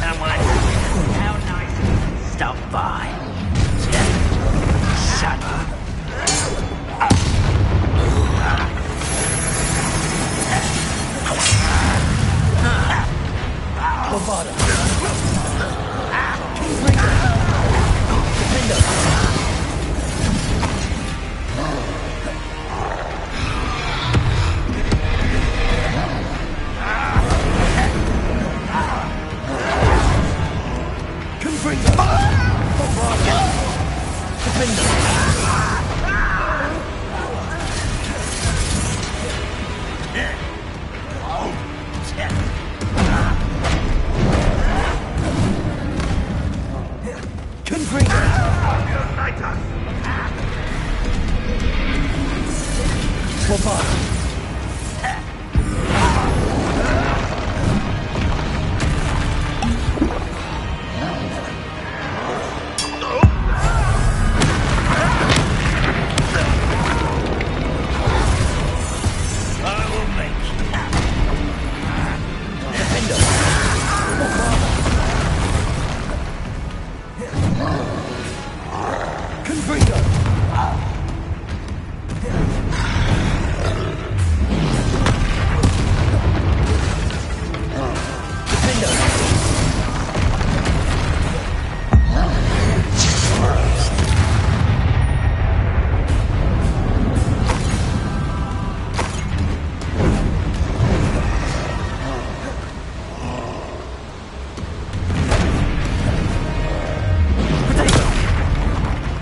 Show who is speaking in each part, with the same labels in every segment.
Speaker 1: someone? How nice of you to stop by. Shut up.
Speaker 2: Bovada. Kingbringer. Defender. Kingbringer.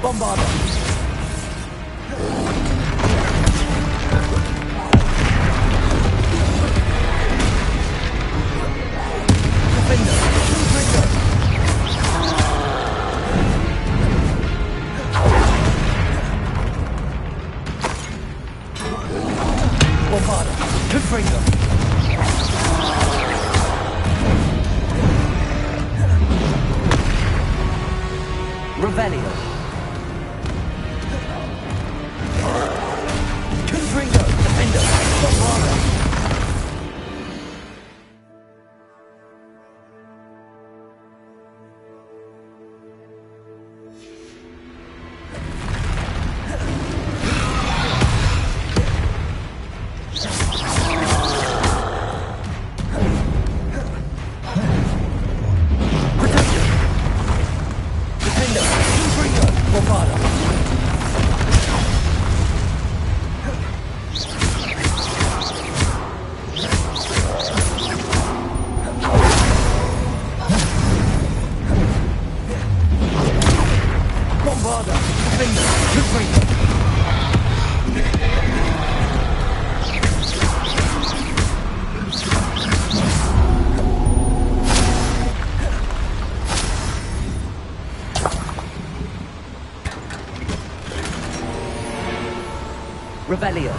Speaker 2: Bovada. Defender.
Speaker 1: Revelio.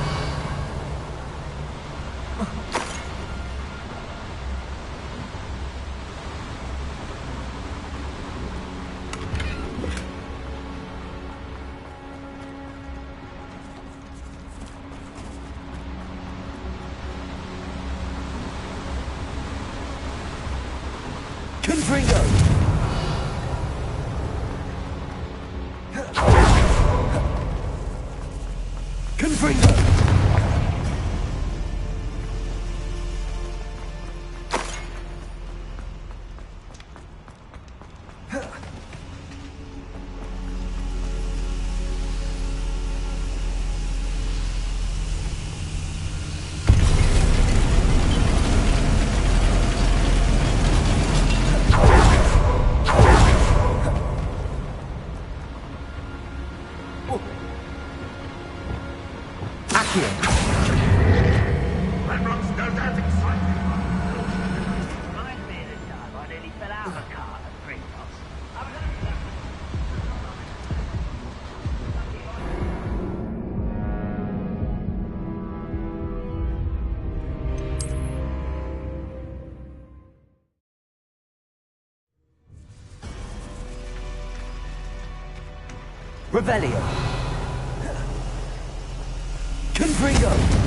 Speaker 2: Confringo. Confringo.
Speaker 1: Revelio.
Speaker 2: Confringo.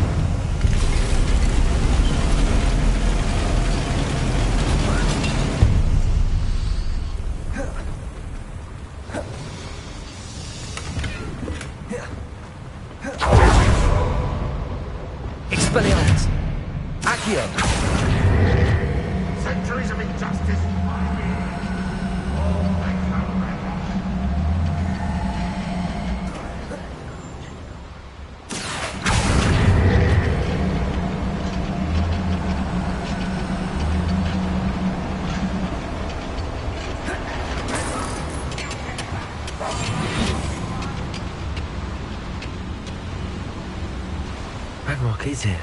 Speaker 2: fuck is it?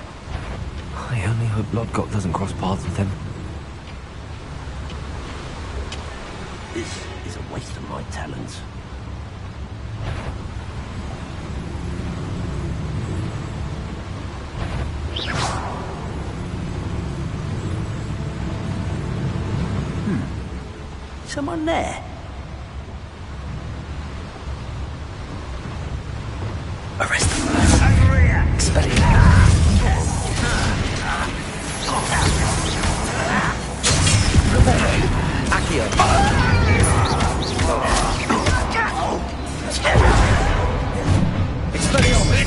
Speaker 2: I only hope Lodgok doesn't cross paths with him.
Speaker 3: This is a waste of my talents. Someone there?
Speaker 2: Arrest them. Accio.
Speaker 4: Expelliarmus.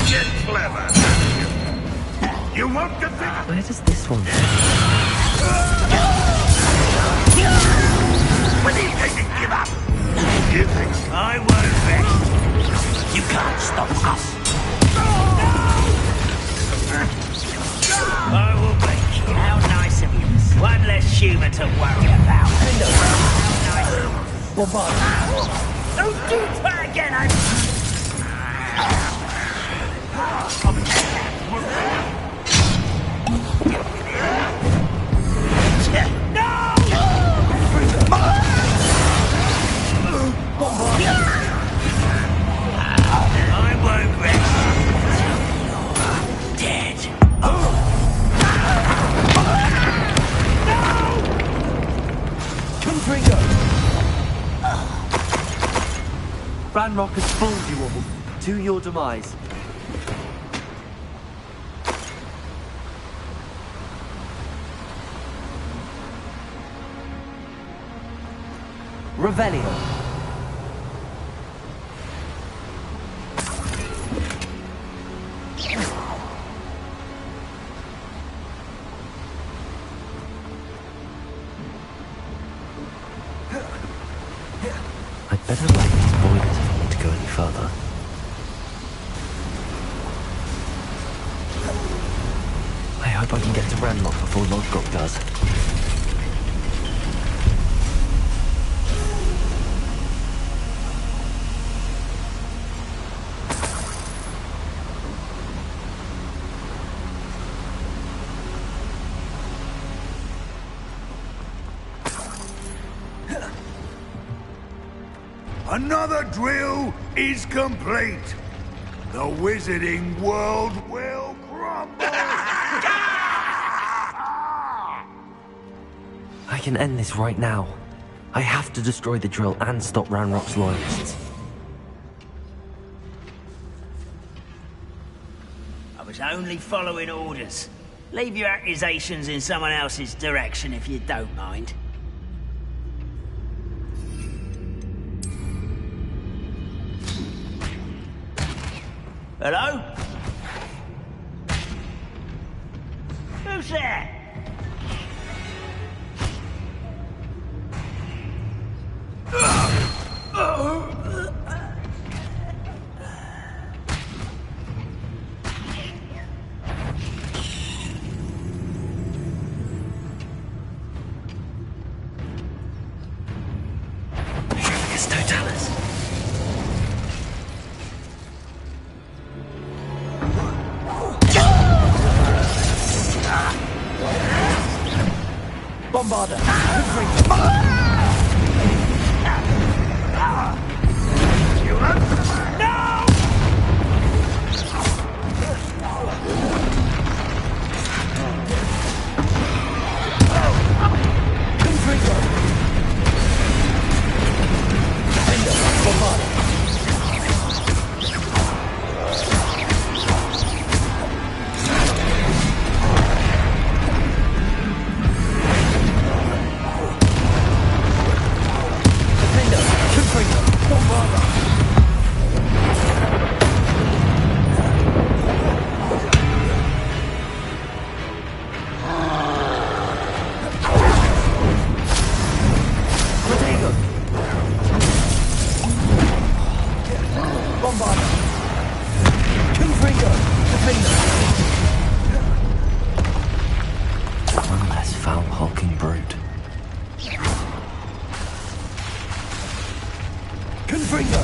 Speaker 4: Clever. You won't defeat.
Speaker 2: Where does this one go?
Speaker 4: When are you going to give up? You think I won't rest?
Speaker 3: You can't stop us.
Speaker 1: I will make you. How nice of you. One less human to worry about. How nice of you.
Speaker 2: Bombard.
Speaker 1: Don't do that again, I won't rest. Dead.
Speaker 2: Confringo! Ranrock has fooled you all. To your demise. Revelio. I'd better light these boilers if I need to go any further. I hope I can get to Ranrock before Lodgok does.
Speaker 4: Another drill is complete. The wizarding world will crumble.
Speaker 2: I can end this right now. I have to destroy the drill and stop Ranrock's loyalists.
Speaker 1: I was only following orders. Leave your accusations in someone else's direction if you don't mind. Hello? Who's there?
Speaker 2: It's Totalis. Bombarder! One less foul hulking brute. Confringo!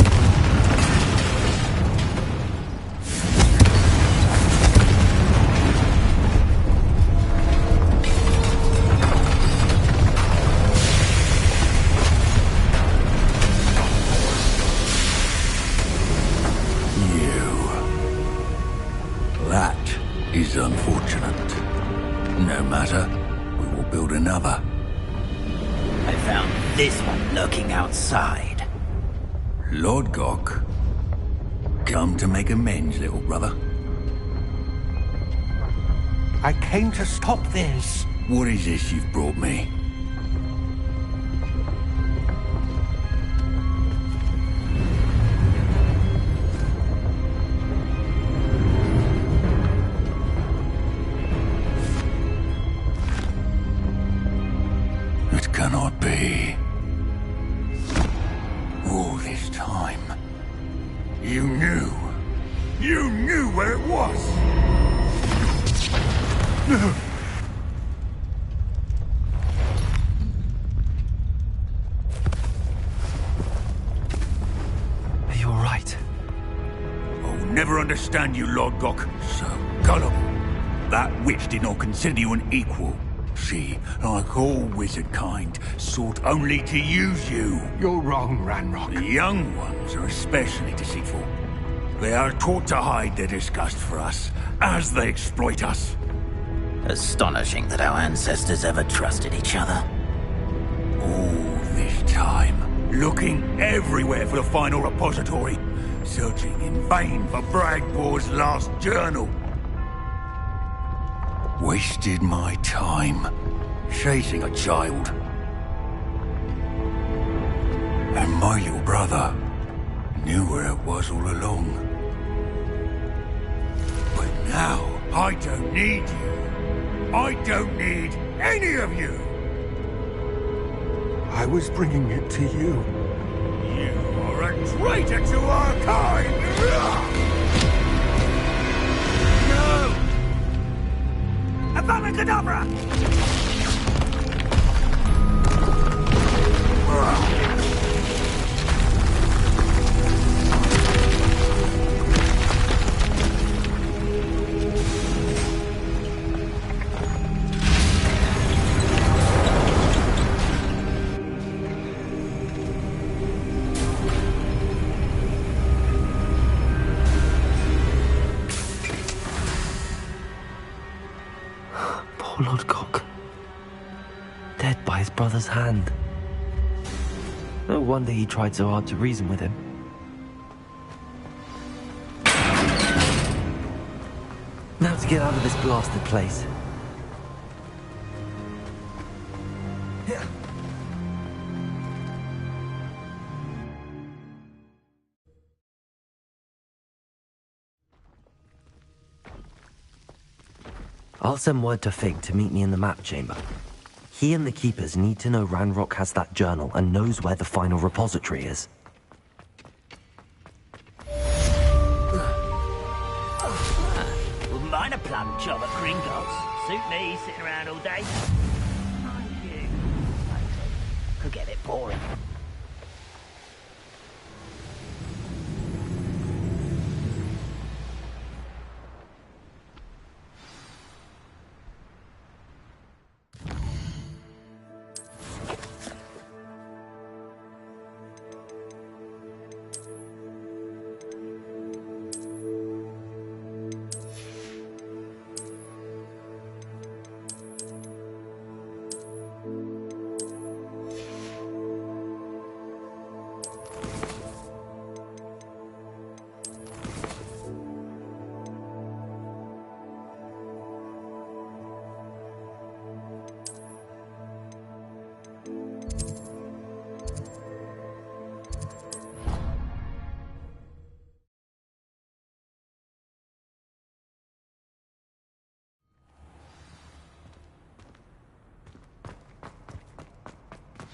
Speaker 1: this one lurking outside.
Speaker 3: Lord Gok, come to make amends, little brother.
Speaker 4: I came to stop this.
Speaker 3: What is this you've brought me? It cannot be. All this time, you knew. You knew where it was.
Speaker 2: Are you alright?
Speaker 3: I'll never understand you, Lord Gok. So gullible. That witch did not consider you an equal. She, like all wizard kind, sought only to use you.
Speaker 4: You're wrong, Ranrock.
Speaker 3: The young ones are especially deceitful. They are taught to hide their disgust for us, as they exploit us.
Speaker 1: Astonishing that our ancestors ever trusted each other.
Speaker 3: All this time, looking everywhere for the final repository, searching in vain for Bragbor's last journal. Wasted my time, chasing a child. And my little brother knew where it was all along. But now, I don't need you. I don't need any of you.
Speaker 4: I was bringing it to you.
Speaker 3: You are a traitor to our kind! No! Avada Kedavra!
Speaker 2: Poor Lord Gok. Dead by his brother's hand. No wonder he tried so hard to reason with him. Now to get out of this blasted place. I'll send word to Fig to meet me in the map chamber. He and the Keepers need to know Ranrock has that journal and knows where the final repository is.
Speaker 1: Wouldn't mind a plum job at Gringotts. Suit me, sitting around all day. Mind you, could get a bit boring.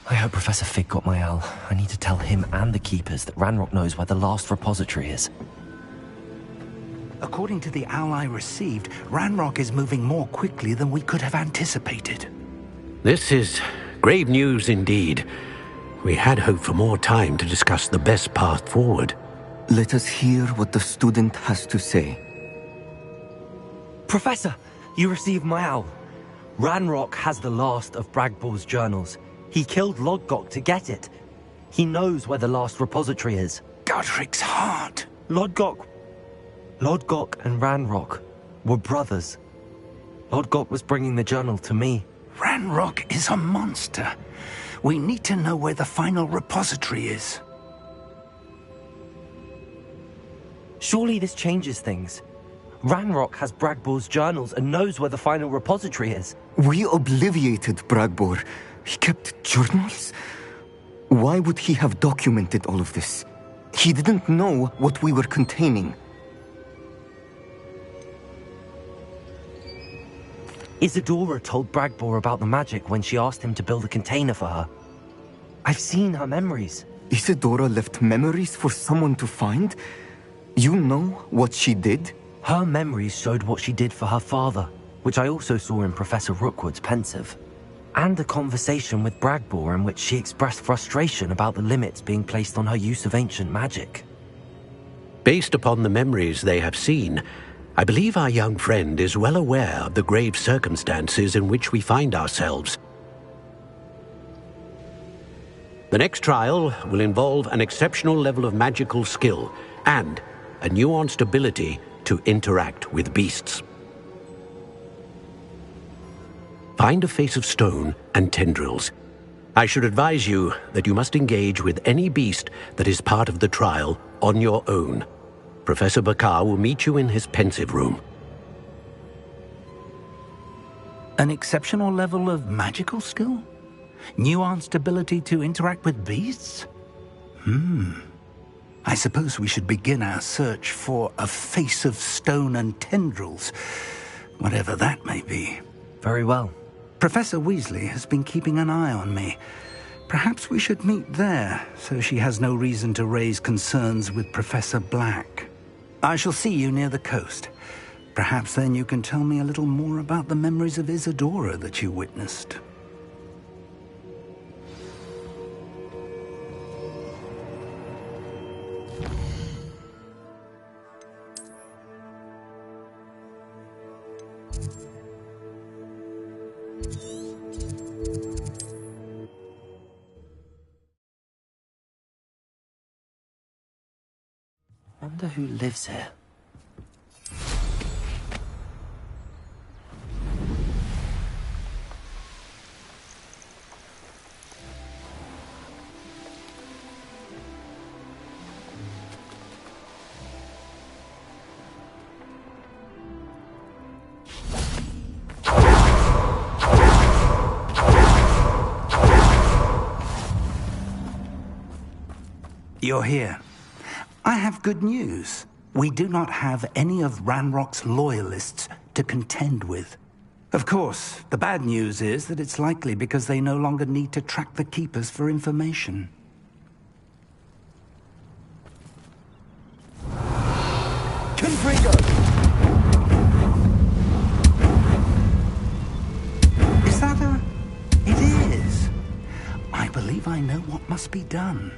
Speaker 2: I hope Professor Fig got my owl. I need to tell him and the Keepers that Ranrock knows where the last repository is.
Speaker 5: According to the owl I received, Ranrock is moving more quickly than we could have anticipated.
Speaker 6: This is grave news indeed. We had hoped for more time to discuss the best path forward.
Speaker 7: Let us hear what the student has to say.
Speaker 2: Professor, you received my owl. Ranrock has the last of Bragbor's journals. He killed Lodgok to get it. He knows where the last repository is.
Speaker 5: Godric's heart.
Speaker 2: Lodgok and Ranrock were brothers. Lodgok was bringing the journal to me.
Speaker 5: Ranrock is a monster. We need to know where the final repository is.
Speaker 2: Surely this changes things. Ranrock has Bragbor's journals and knows where the final repository is.
Speaker 7: We obliviated Bragbor. He kept journals? Why would he have documented all of this? He didn't know what we were containing.
Speaker 2: Isadora told Bragbor about the magic when she asked him to build a container for her. I've seen her memories.
Speaker 7: Isadora left memories for someone to find? You know what she did?
Speaker 2: Her memories showed what she did for her father, which I also saw in Professor Rookwood's pensive. And a conversation with Bragbor in which she expressed frustration about the limits being placed on her use of ancient magic.
Speaker 6: Based upon the memories they have seen, I believe our young friend is well aware of the grave circumstances in which we find ourselves. The next trial will involve an exceptional level of magical skill and a nuanced ability to interact with beasts. Find a face of stone and tendrils. I should advise you that you must engage with any beast that is part of the trial on your own. Professor Bakar will meet you in his pensive room.
Speaker 5: An exceptional level of magical skill? Nuanced ability to interact with beasts? I suppose we should begin our search for a face of stone and tendrils, whatever that may be.
Speaker 2: Very well.
Speaker 5: Professor Weasley has been keeping an eye on me. Perhaps we should meet there, so she has no reason to raise concerns with Professor Black. I shall see you near the coast. Perhaps then you can tell me a little more about the memories of Isadora that you witnessed.
Speaker 2: Wonder who lives here.
Speaker 5: You're here. I have good news. We do not have any of Ranrock's loyalists to contend with. Of course, the bad news is that it's likely because they no longer need to track the Keepers for information.
Speaker 2: Confringo!
Speaker 5: Is that a... It is. I believe I know what must be done.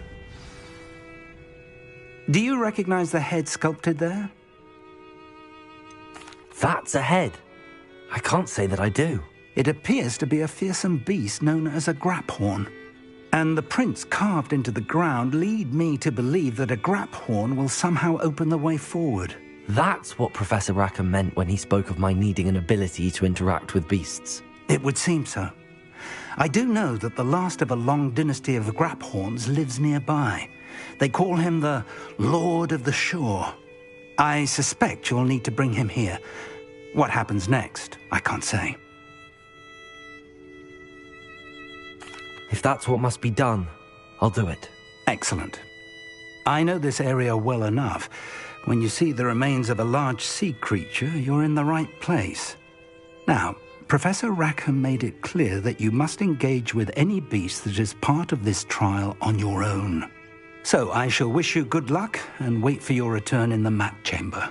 Speaker 5: Do you recognize the head sculpted there?
Speaker 2: That's a head. I can't say that I do.
Speaker 5: It appears to be a fearsome beast known as a graphorn. And the prints carved into the ground lead me to believe that a graphorn will somehow open the way forward.
Speaker 2: That's what Professor Rackham meant when he spoke of my needing an ability to interact with beasts.
Speaker 5: It would seem so. I do know that the last of a long dynasty of graphorns lives nearby. They call him the Lord of the Shore. I suspect you'll need to bring him here. What happens next, I can't say.
Speaker 2: If that's what must be done, I'll do it.
Speaker 5: Excellent. I know this area well enough. When you see the remains of a large sea creature, you're in the right place. Now, Professor Rackham made it clear that you must engage with any beast that is part of this trial on your own. So I shall wish you good luck and wait for your return in the map chamber.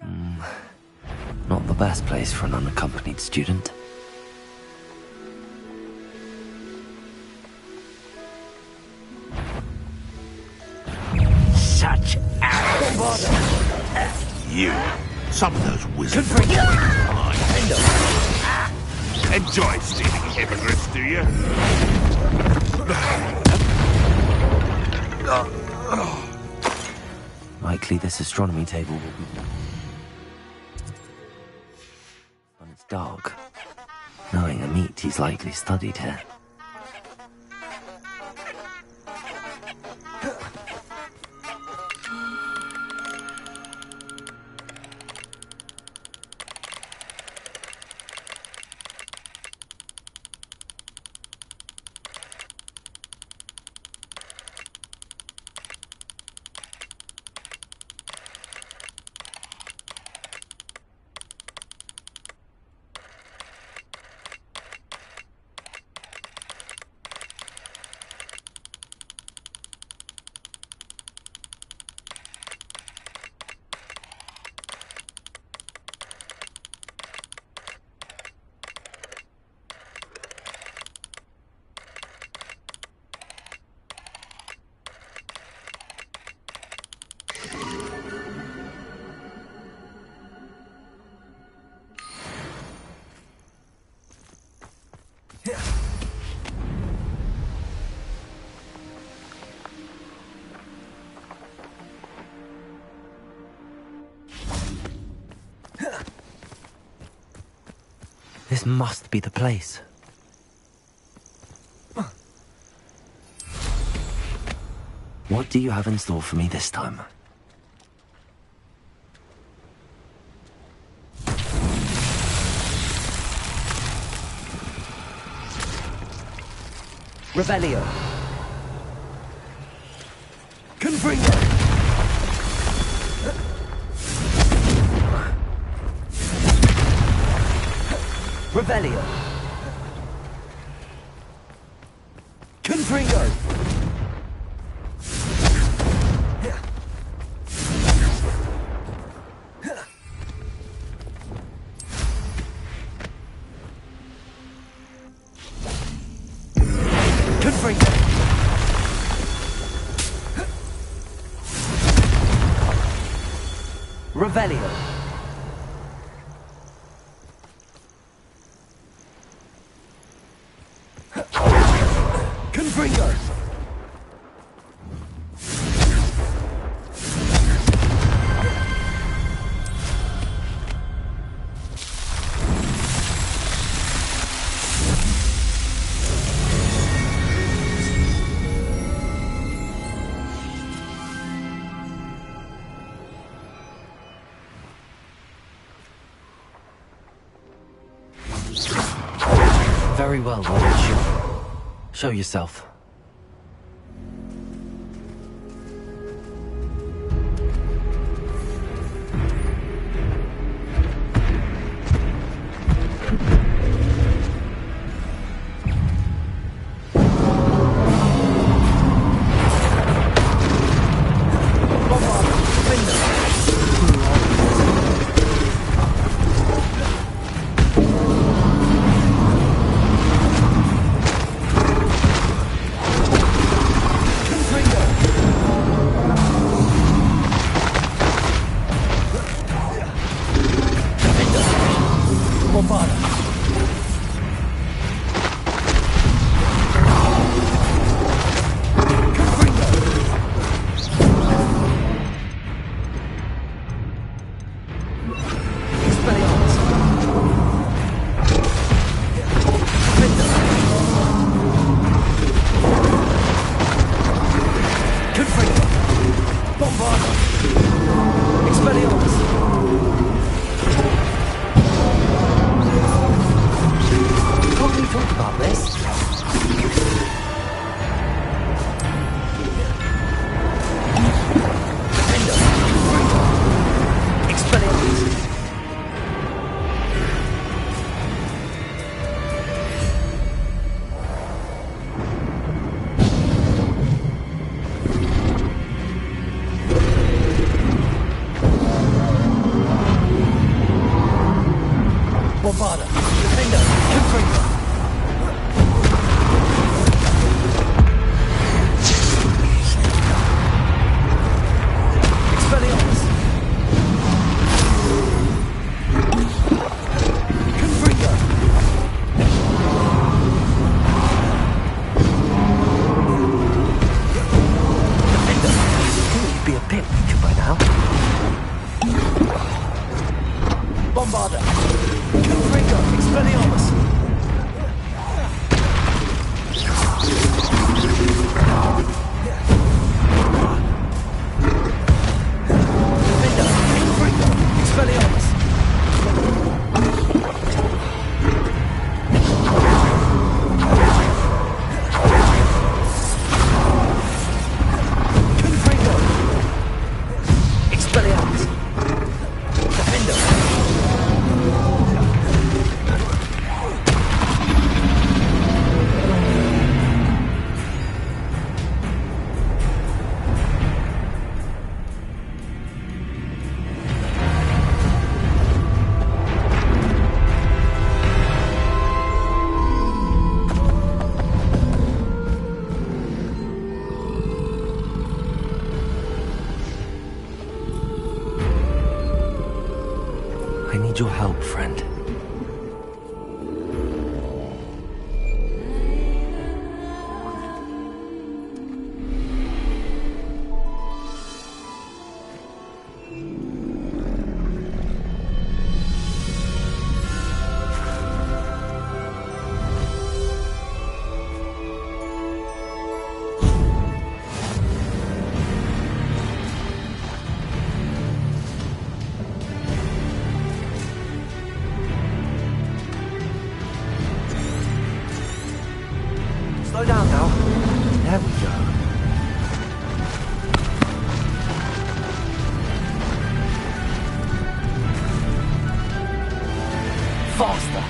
Speaker 2: Not the best place for an unaccompanied student.
Speaker 1: Such arrogance.
Speaker 4: You. Some of those wizards. Enjoy stealing hippogriffs, do you?
Speaker 2: Likely this astronomy table will be... When it's dark. Knowing Amit, he's likely studied here. This must be the place. What do you have in store for me this time?
Speaker 1: Revelio. Confringo. Revelio. Confringo. Revelio. Confringo.
Speaker 2: Very well, Lord. Show yourself. Bombarda. Defender. Confringo. Expelliarmus. Confringo. Defender. You'd be a bit weaker by now. Bombarda. Confringo. Expelliarmus. Defender. Confringo. Expelliarmus. Confringo. Expelliarmus. Defender. I need your help, friend. Slow down now. There we go. Faster.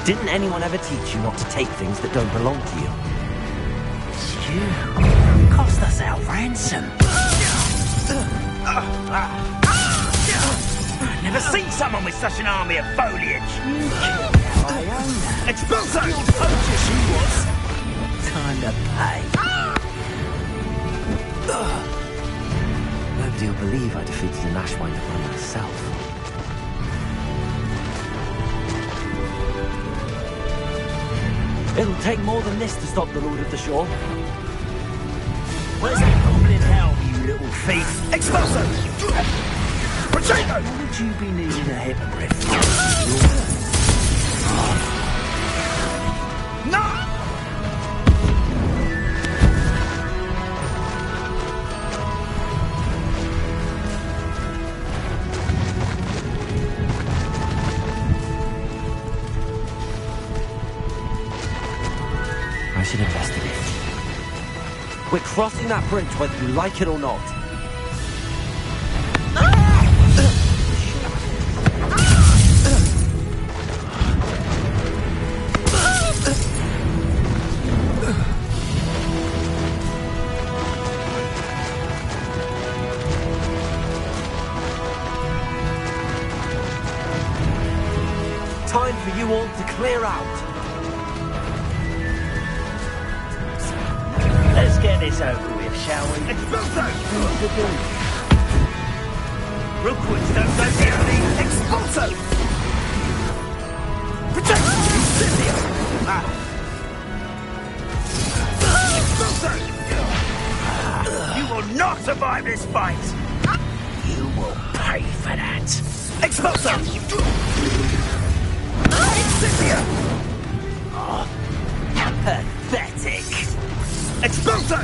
Speaker 2: Didn't anyone ever teach you not to take things that don't belong to you?
Speaker 1: You cost us our ransom. Never seen someone with such an army of foliage. Expulso! Poacher she was. Time to pay.
Speaker 2: Nobody will believe I defeated an Ashwinder by myself. It'll take more than this to stop the Lord of the Shore.
Speaker 1: Where's that goblin hell, you little thief? Expulso! Potato! Would you be needing a hippogriff? No!
Speaker 2: I should investigate. We're crossing that bridge whether you like it or not. Time for you all to clear out.
Speaker 1: Let's get this over with, shall we? Expulso! Rookwoods don't go down the Expulso! Protect! Incendio! Expulso! You will not survive this fight! You will pay for that! Expulso! Incendio! Oh, pathetic! Expulso!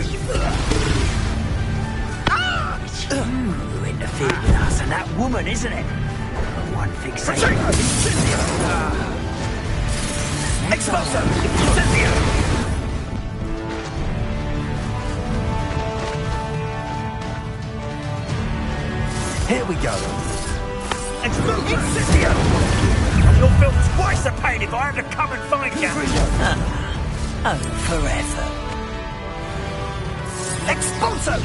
Speaker 1: It's you who interfered with us and that woman, isn't it? One fixation. Incendio! Expulso! Incendio!
Speaker 2: Here we go.
Speaker 1: Incendio! You'll feel twice the pain if I have to come and find you. Oh, forever. Expulso!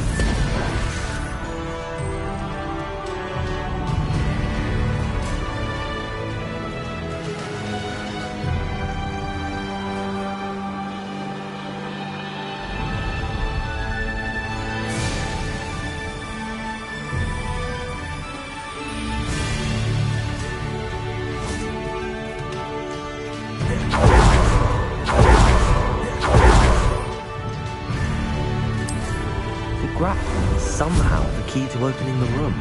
Speaker 2: Grapple is somehow the key to opening the room.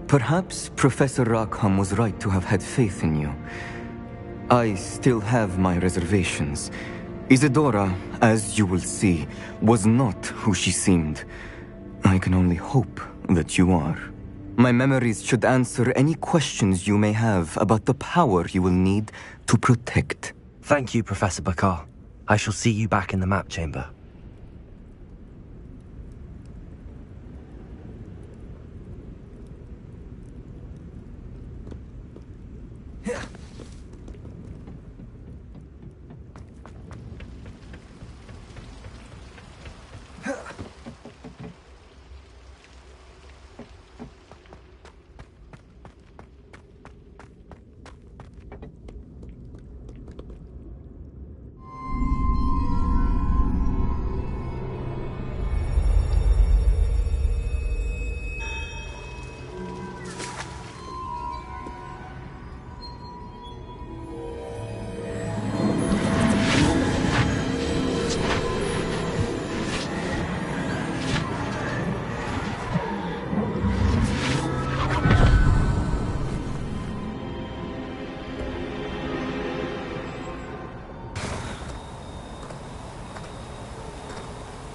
Speaker 7: Perhaps Professor Rackham was right to have had faith in you. I still have my reservations. Isadora, as you will see, was not who she seemed. I can only hope that you are. My memories should answer any questions you may have about the power you will need to protect.
Speaker 2: Thank you, Professor Bakar. I shall see you back in the map chamber.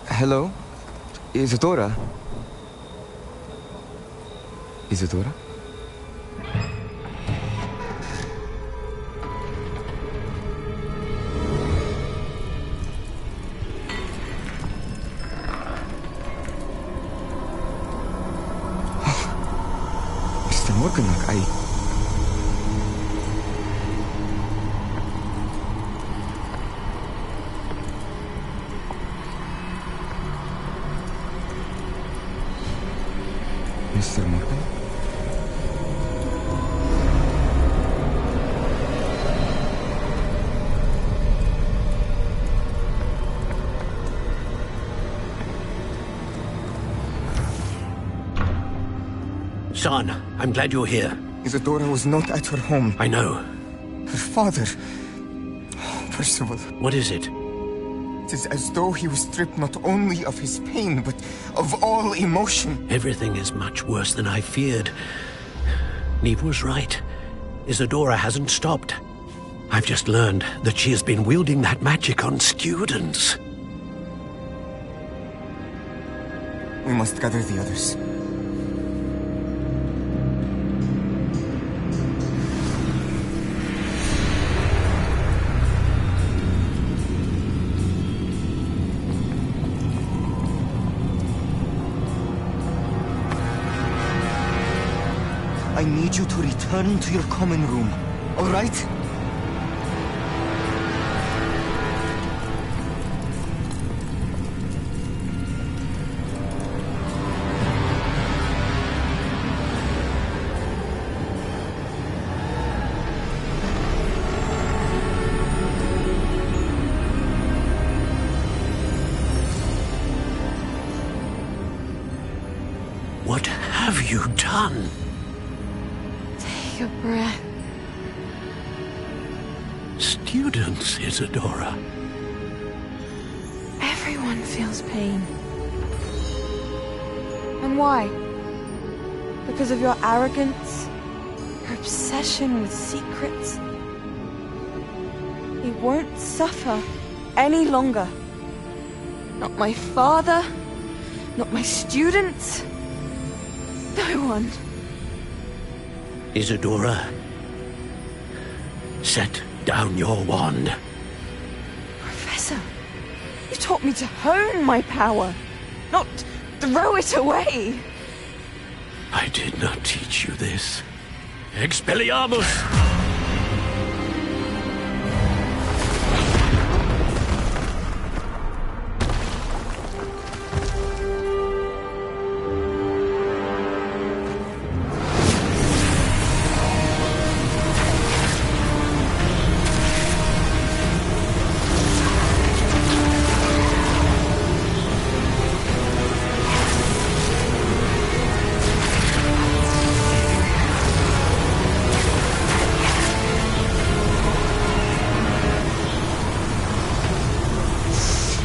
Speaker 7: Hello? Isadora? Isadora? Mr. Morganach, Mr. Morgan?
Speaker 6: Son, I'm glad you're here.
Speaker 7: Isadora was not at her home.
Speaker 6: I know.
Speaker 7: Her father... Percival.
Speaker 6: What is it?
Speaker 7: It is as though he was stripped not only of his pain, but of all emotion.
Speaker 6: Everything is much worse than I feared. Neve was right. Isadora hasn't stopped. I've just learned that she has been wielding that magic on students.
Speaker 7: We must gather the others. I need you to return to your common room, all right?
Speaker 6: What have you done?
Speaker 8: Take a breath.
Speaker 6: Students, Isadora.
Speaker 8: Everyone feels pain. And why? Because of your arrogance? Your obsession with secrets? He won't suffer any longer. Not my father, not my students. No one.
Speaker 6: Isadora, set down your wand.
Speaker 8: Professor, you taught me to hone my power, not throw it away.
Speaker 6: I did not teach you this. Expelliarmus!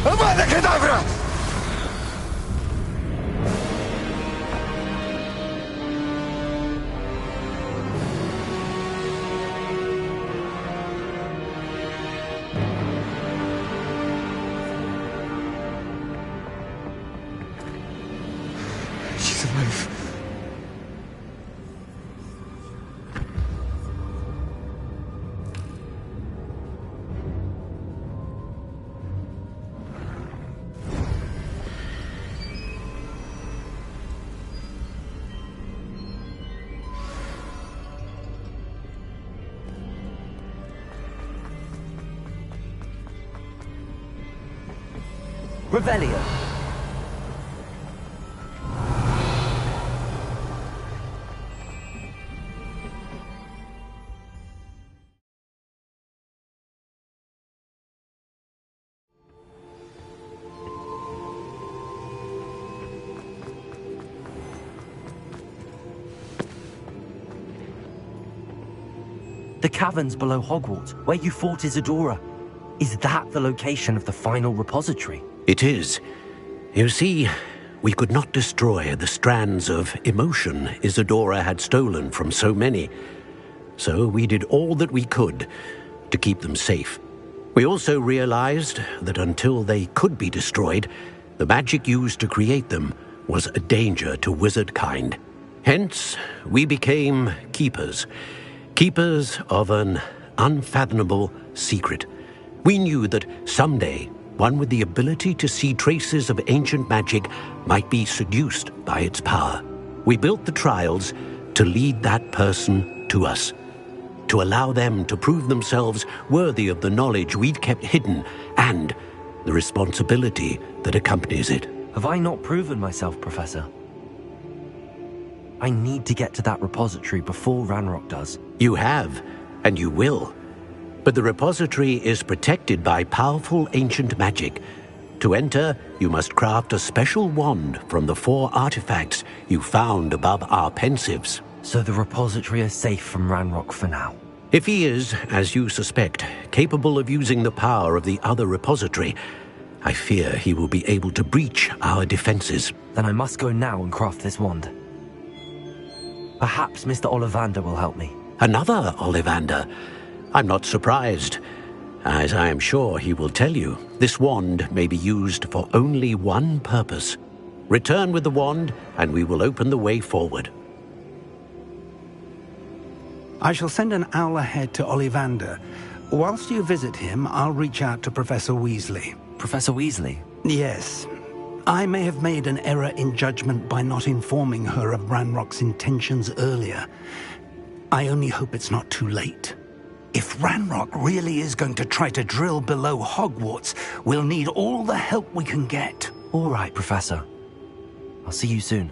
Speaker 4: Avada Kedavra!
Speaker 7: She's alive.
Speaker 2: Revelio. The caverns below Hogwarts, where you fought Isadora. Is that the location of the final repository?
Speaker 6: It is. You see, we could not destroy the strands of emotion Isadora had stolen from so many. So we did all that we could to keep them safe. We also realized that until they could be destroyed, the magic used to create them was a danger to wizard kind. Hence, we became keepers. Keepers of an unfathomable secret. We knew that someday, one with the ability to see traces of ancient magic might be seduced by its power. We built the trials to lead that person to us, to allow them to prove themselves worthy of the knowledge we'd kept hidden and the responsibility that accompanies it.
Speaker 2: Have I not proven myself, Professor? I need to get to that repository before Ranrock does.
Speaker 6: You have, and you will. But the repository is protected by powerful ancient magic. To enter, you must craft a special wand from the 4 artifacts you found above our pensives.
Speaker 2: So the repository is safe from Ranrock for now.
Speaker 6: If he is, as you suspect, capable of using the power of the other repository, I fear he will be able to breach our defenses.
Speaker 2: Then I must go now and craft this wand. Perhaps Mr. Ollivander will help me.
Speaker 6: Another Ollivander? I'm not surprised. As I am sure he will tell you, this wand may be used for only one purpose. Return with the wand, and we will open the way forward.
Speaker 5: I shall send an owl ahead to Ollivander. Whilst you visit him, I'll reach out to Professor Weasley.
Speaker 2: Professor Weasley?
Speaker 5: Yes. I may have made an error in judgment by not informing her of Ranrock's intentions earlier. I only hope it's not too late. If Ranrock really is going to try to drill below Hogwarts, we'll need all the help we can get.
Speaker 2: All right, Professor. I'll see you soon.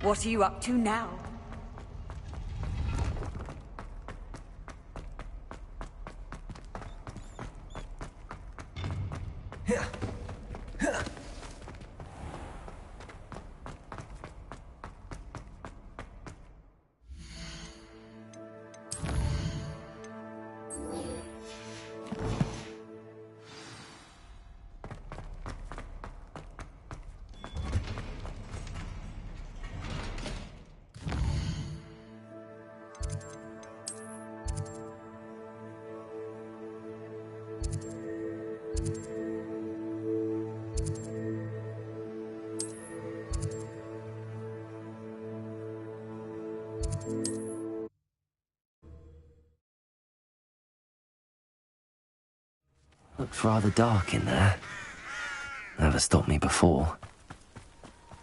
Speaker 8: What are you up to now?
Speaker 2: Looks rather dark in there. Never stopped me before.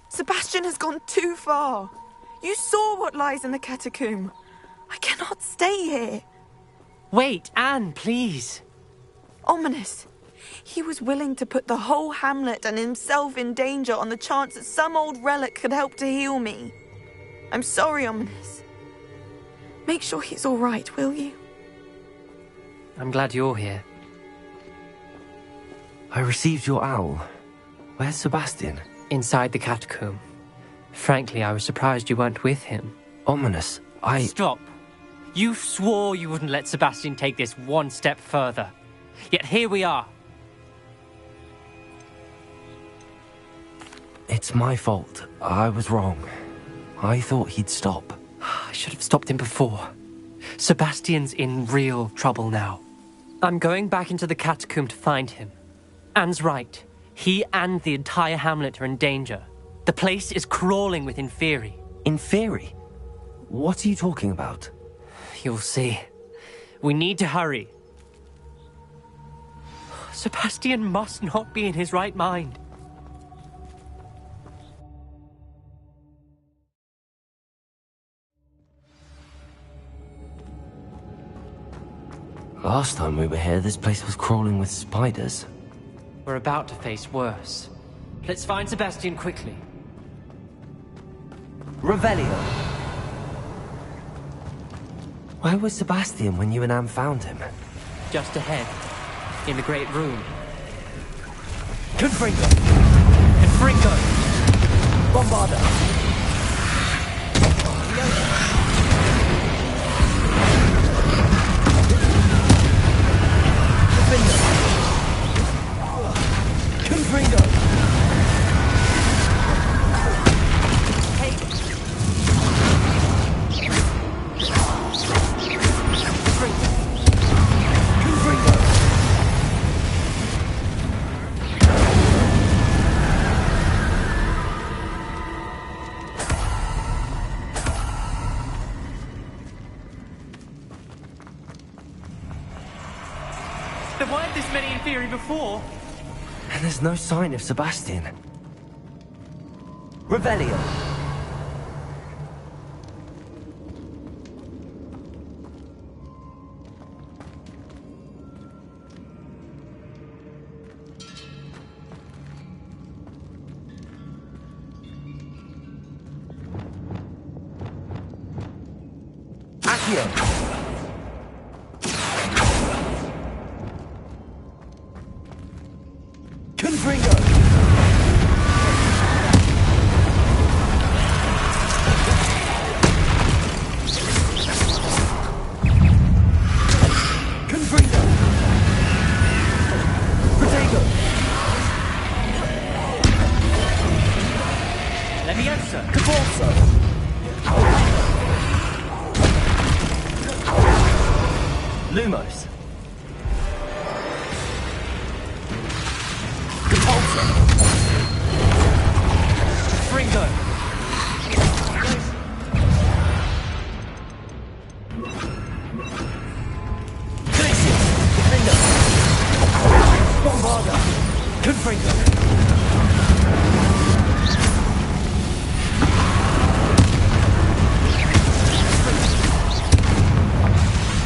Speaker 8: Sebastian has gone too far. You saw what lies in the catacomb. I cannot stay here.
Speaker 9: Wait, Anne, please.
Speaker 8: Ominous. He was willing to put the whole hamlet and himself in danger on the chance that some old relic could help to heal me. I'm sorry, Ominous. Make sure he's all right, will you?
Speaker 9: I'm glad you're here.
Speaker 2: I received your owl. Where's Sebastian?
Speaker 9: Inside the catacomb. Frankly, I was surprised you weren't with him.
Speaker 2: Ominous,
Speaker 9: Stop. You swore you wouldn't let Sebastian take this one step further. Yet here we are.
Speaker 2: It's my fault. I was wrong. I thought he'd stop.
Speaker 9: I should have stopped him before. Sebastian's in real trouble now. I'm going back into the catacomb to find him. Anne's right. He and the entire hamlet are in danger. The place is crawling with Inferi.
Speaker 2: Inferi? What are you talking about?
Speaker 9: You'll see. We need to hurry. Sebastian must not be in his right mind.
Speaker 2: Last time we were here, this place was crawling with spiders.
Speaker 9: We're about to face worse. Let's find Sebastian quickly.
Speaker 2: Revelio! Where was Sebastian when you and Anne found him?
Speaker 9: Just ahead. In the Great Room.
Speaker 2: Confringo!
Speaker 9: Confringo!
Speaker 2: Bombarda!
Speaker 9: There weren't this many Inferi before.
Speaker 2: And there's no sign of Sebastian. Revelio. Accio. Confringo. Confringo. Protego.
Speaker 9: Leviosa.
Speaker 2: Cabalso. Lumos.
Speaker 9: Fringo.
Speaker 2: Glacius. Defender. Bombarda. Confringo.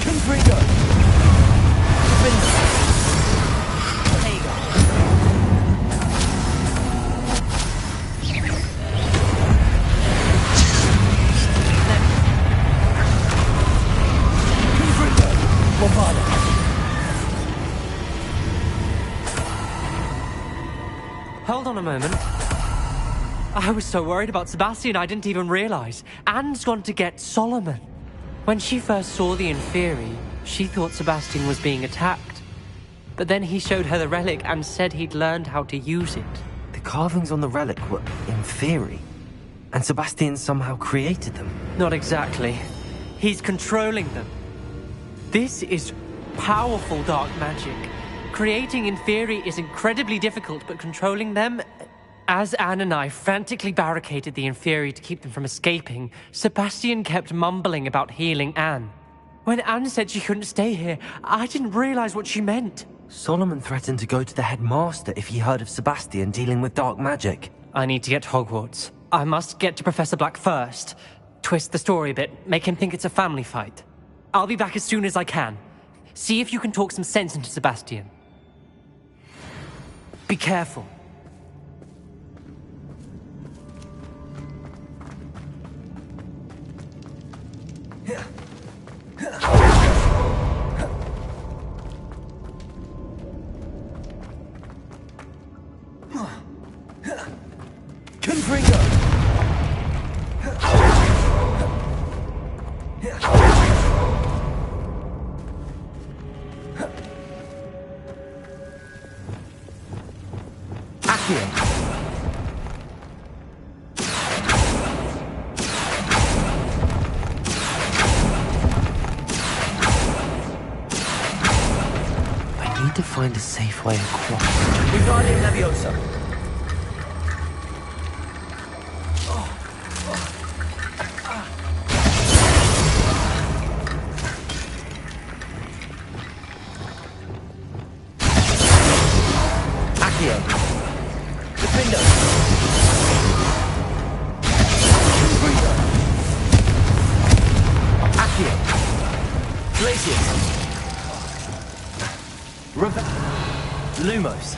Speaker 2: Confringo. Defender. Hagar.
Speaker 9: Hold on a moment. I was so worried about Sebastian I didn't even realize. Anne's gone to get Solomon. When she first saw the Inferi, she thought Sebastian was being attacked. But then he showed her the relic and said he'd learned how to use it.
Speaker 2: The carvings on the relic were Inferi, and Sebastian somehow created them.
Speaker 9: Not exactly. He's controlling them. This is powerful dark magic. Creating Inferi is incredibly difficult, but controlling them... As Anne and I frantically barricaded the Inferi to keep them from escaping, Sebastian kept mumbling about healing Anne. When Anne said she couldn't stay here, I didn't realize what she meant.
Speaker 2: Solomon threatened to go to the headmaster if he heard of Sebastian dealing with dark magic.
Speaker 9: I need to get to Hogwarts. I must get to Professor Black first. Twist the story a bit, make him think it's a family fight. I'll be back as soon as I can. See if you can talk some sense into Sebastian. Be careful.
Speaker 2: Confringo! Accio! I need to find a safe way across. Wingardium Leviosa. Defender! Accio! Glacius! Lumos!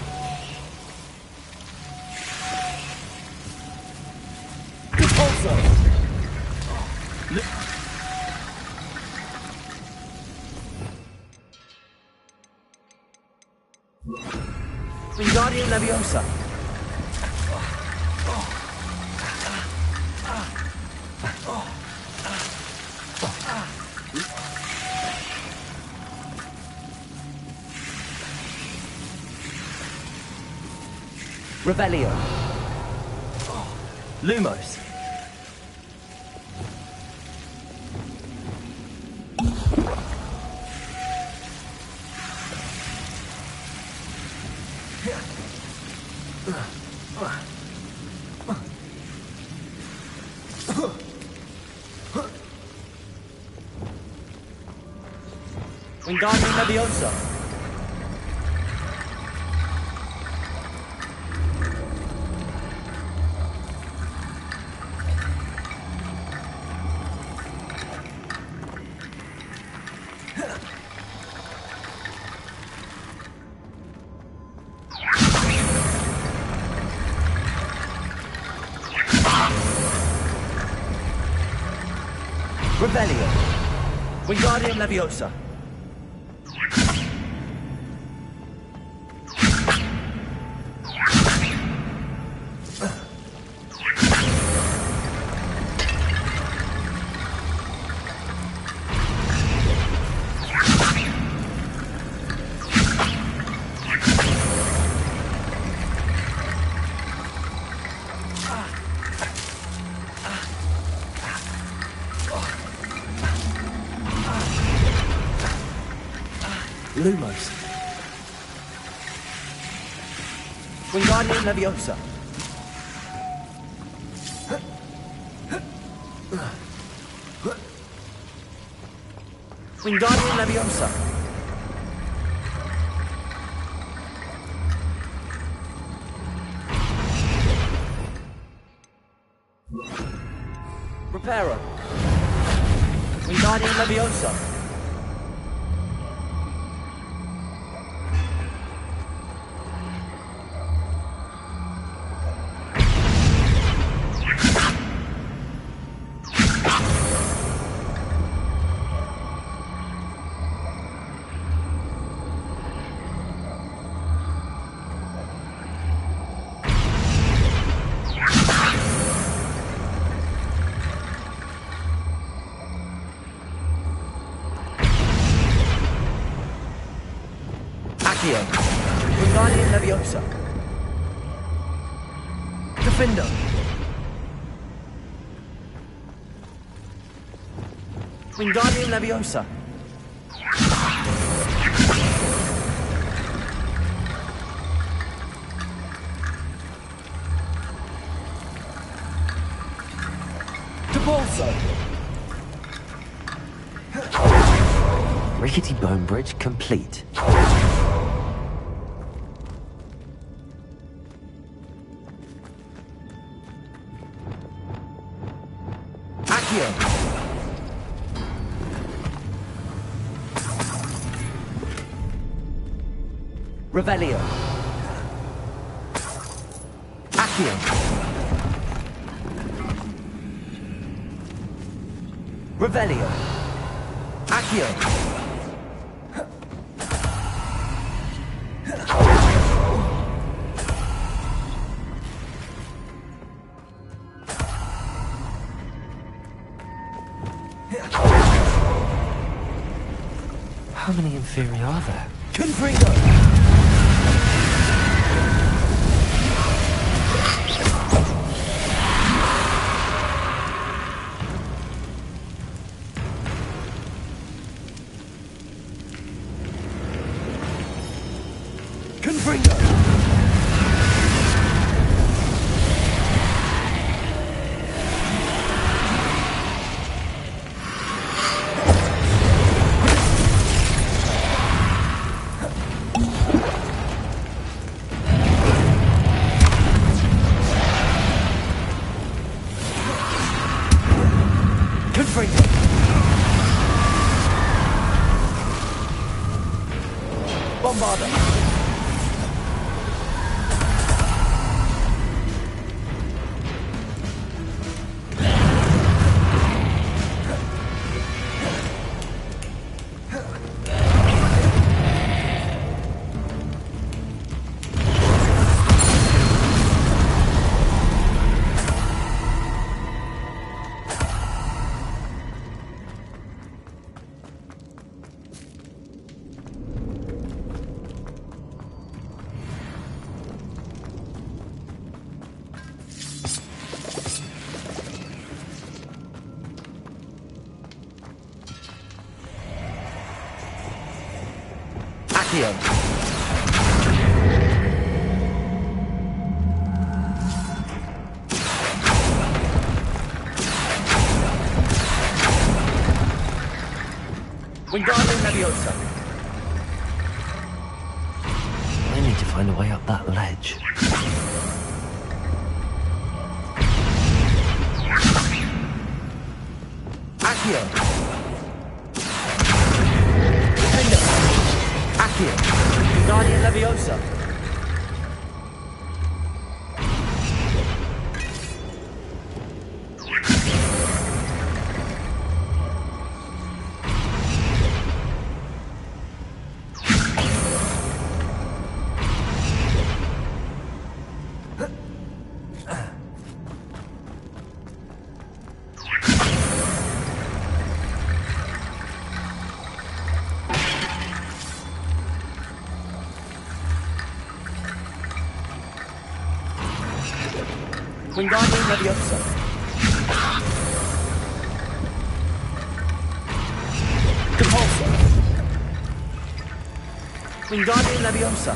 Speaker 2: Repulsor! Wingardium Leviosa! Revelio. Lumos. Wingardium Leviosa. Revelio. Wingardium Leviosa. Lumos. Wingardium Leviosa. Wingardium Leviosa. Reparo. Wingardium Leviosa. Wingardium Leviosa. Defender. Wingardium Leviosa. Depulso. Rickety Bone Bridge complete. Revelio. Accio. Revelio. Accio. How many Inferi are there? Confringo! Accio. Wingardium Leviosa. I need to find a way up that ledge. Accio. Accio. Wingardium Leviosa.
Speaker 1: Wingardium Leviosa. Compulsor. Wingardium Leviosa.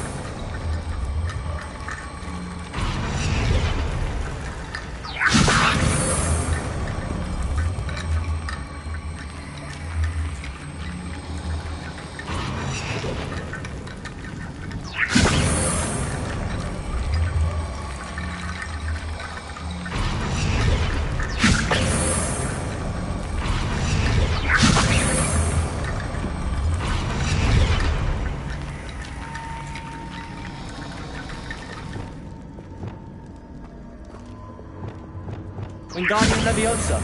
Speaker 1: Wingardium Leviosa.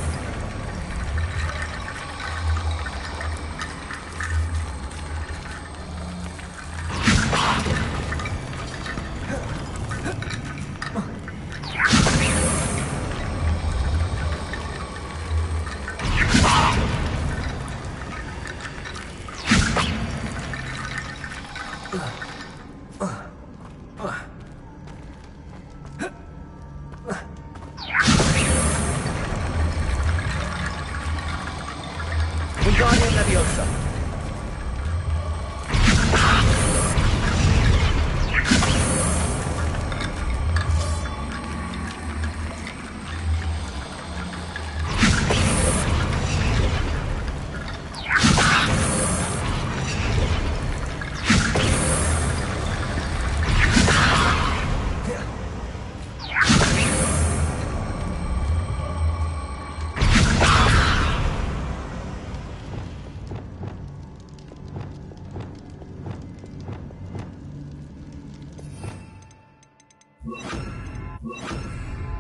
Speaker 1: Wingardium Leviosa.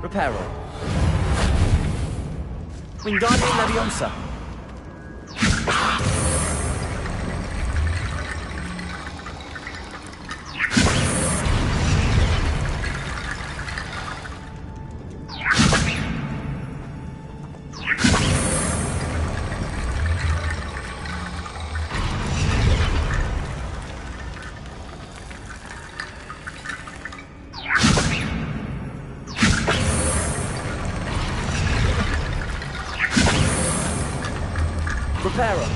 Speaker 1: Reparo. Wingardium Leviosa. Reparo.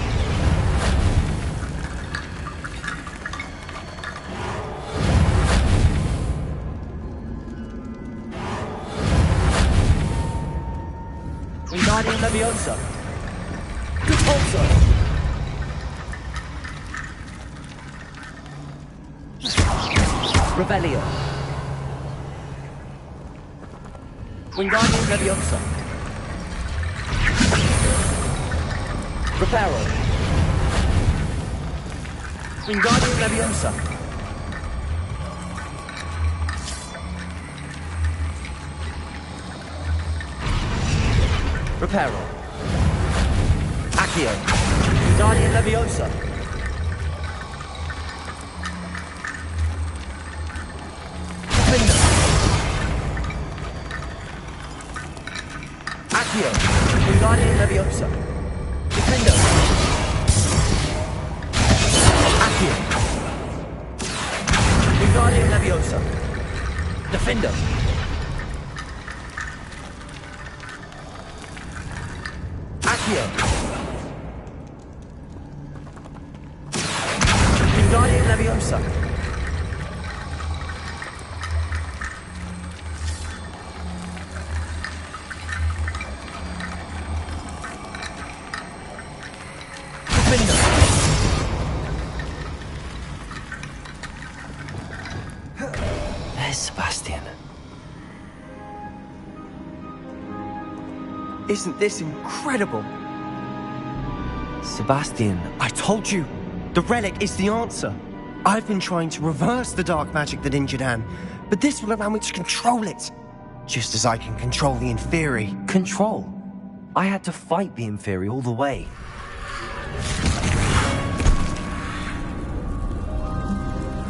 Speaker 1: Wingardium Leviosa. Compulsor. Revelio. Wingardium Leviosa. Reparo. Wingardium Leviosa. Reparo. Accio. Wingardium Leviosa. Defender. Accio. Wingardium Leviosa. Defender. Accio. Wingardium Leviosa. Defender. Accio. Wingardium Leviosa.
Speaker 2: There's Sebastian.
Speaker 10: Isn't this incredible?
Speaker 2: Sebastian,
Speaker 10: I told you, the relic is the answer. I've been trying to reverse the dark magic that injured Anne, but this will allow me to control it. Just as I can control the Inferi.
Speaker 2: control. I had to fight the Inferi all the way.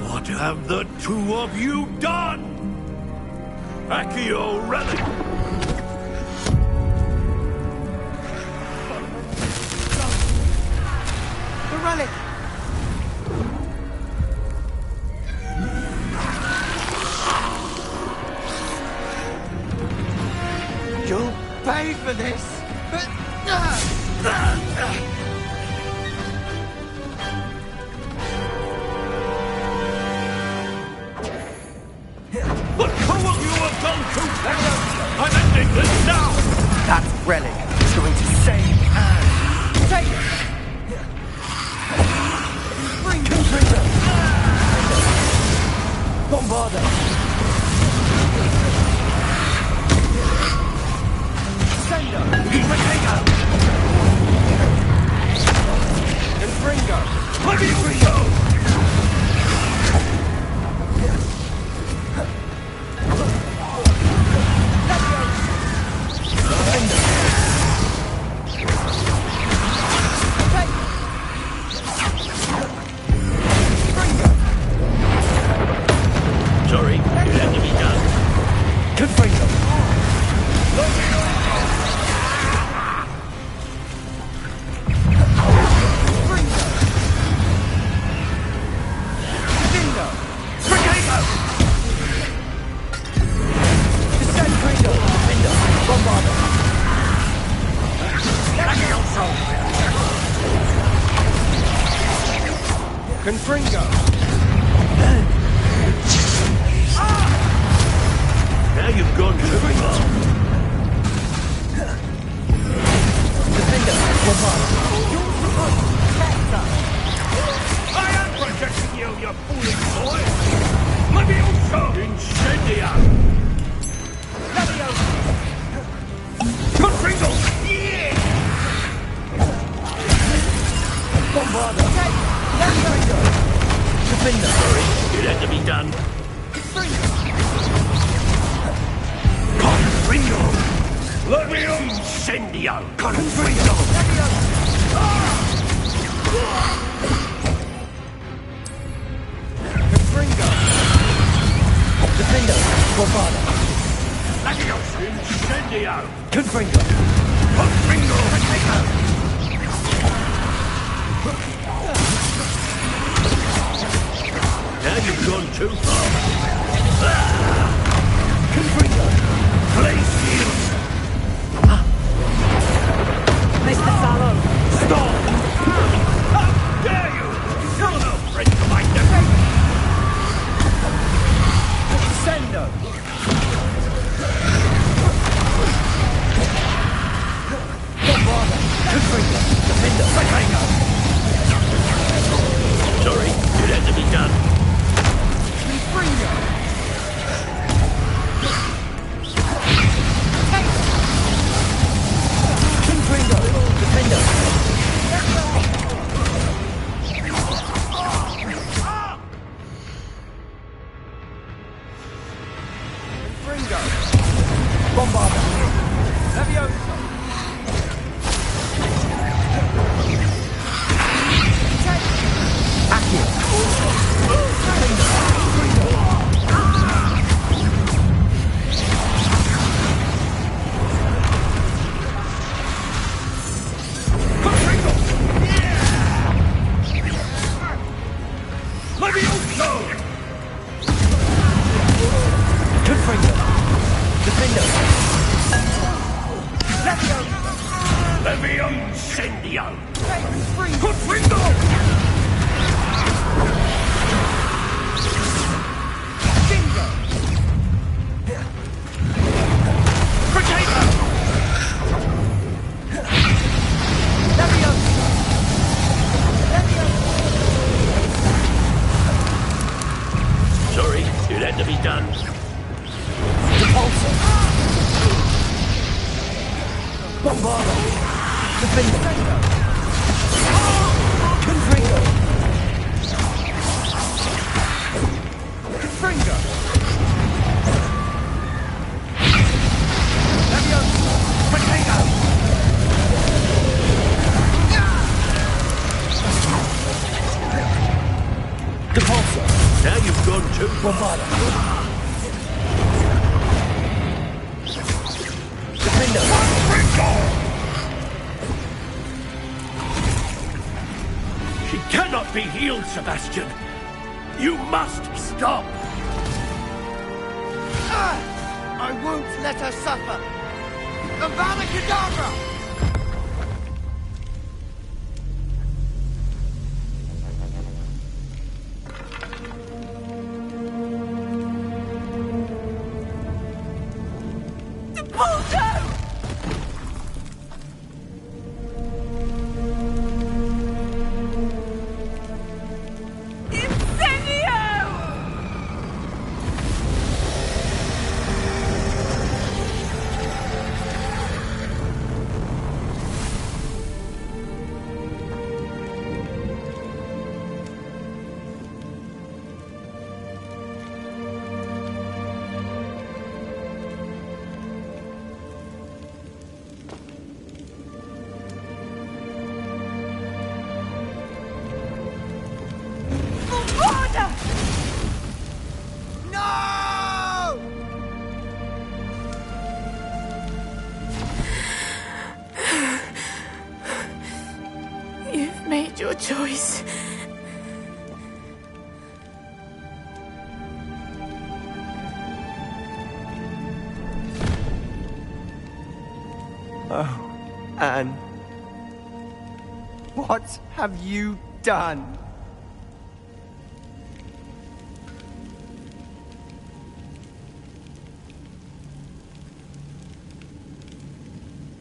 Speaker 3: What have the two of you done? Accio Relic!
Speaker 10: The relic! for this, but...
Speaker 3: What cruel you have done to them! I'm ending this now!
Speaker 10: That relic is going to save Anne. Take it! Bombarda! Sender! Potato! Confringo! Let me go!
Speaker 6: Sorry, it had to be done.
Speaker 10: Confringo! Confringo!
Speaker 6: Now you've gone too far.
Speaker 10: Defender!
Speaker 3: I am protecting you, you foolish boy! Let me also incendia! Confringo! Yeah!
Speaker 10: Bombarda! Defender!
Speaker 6: Sorry, it had to be done.
Speaker 3: Confringo! Let me incendio! Confringo!
Speaker 10: Confringo! Defender! Bombarda!
Speaker 3: Leviosa! Incendio!
Speaker 10: Confringo!
Speaker 3: Confringo!
Speaker 6: Now you've gone too far.
Speaker 10: Confringo!
Speaker 3: Place shield!
Speaker 10: Mr. Sallow!
Speaker 3: Stop! How dare you! You're no friend to my nephew!
Speaker 10: Sendo! Bombarda! Confringo! Defender!
Speaker 3: Potato!
Speaker 6: Sorry, it had to be done.
Speaker 10: Confringo! Confringo! Defender! Confringo! Bombarda! Leviosa!
Speaker 6: Sorry, it had to be done.
Speaker 10: Bombarda! Defender! Confringo! Confringo! Leviosa! Potato! Depulso!
Speaker 6: Now you've gone too far.
Speaker 10: Bombarda! Defender!
Speaker 3: She cannot be healed, Sebastian. You must stop.
Speaker 10: I won't let her suffer. Avada Kedavra!
Speaker 8: Your choice.
Speaker 10: Oh, Anne. What have you done?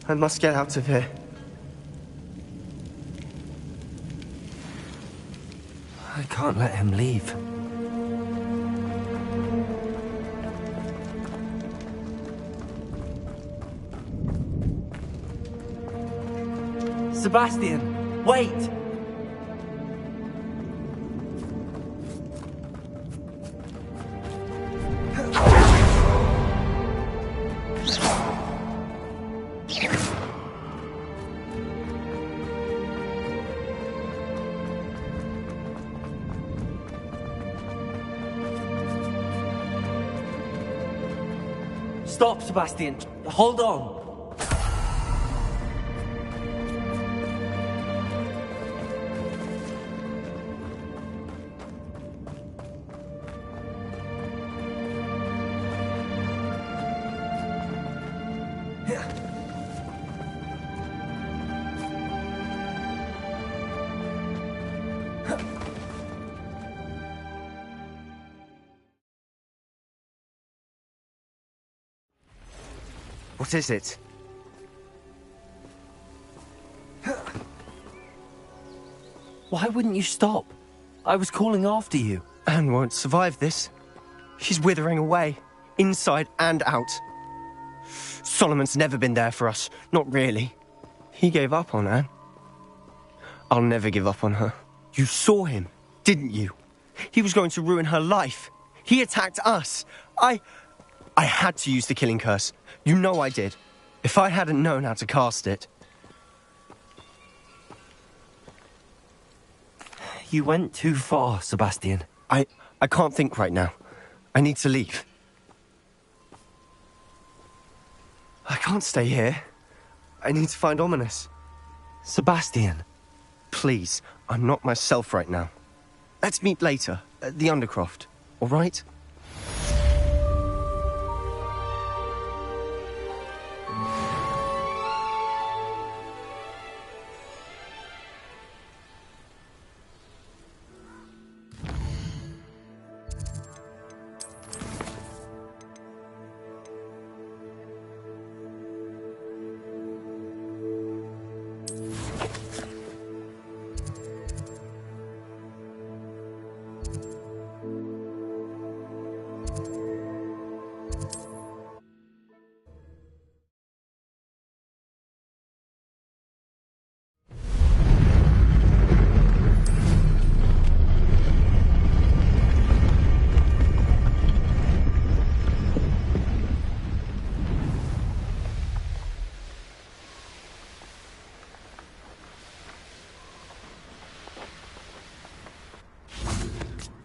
Speaker 10: I must get out of here.
Speaker 2: I can't let him leave. Sebastian, wait! Stop, Sebastian. Hold on.
Speaker 10: What is it?
Speaker 2: Why wouldn't you stop? I was calling after you.
Speaker 10: Anne won't survive this. She's withering away, inside and out. Solomon's never been there for us, not really. He gave up on Anne. I'll never give up on her. You saw him, didn't you? He was going to ruin her life. He attacked us. I had to use the killing curse. You know I did. If I hadn't known how to cast it...
Speaker 2: You went too far, Sebastian.
Speaker 10: I can't think right now. I need to leave. I can't stay here. I need to find Ominous.
Speaker 2: Sebastian.
Speaker 10: Please, I'm not myself right now. Let's meet later, at the Undercroft, all right?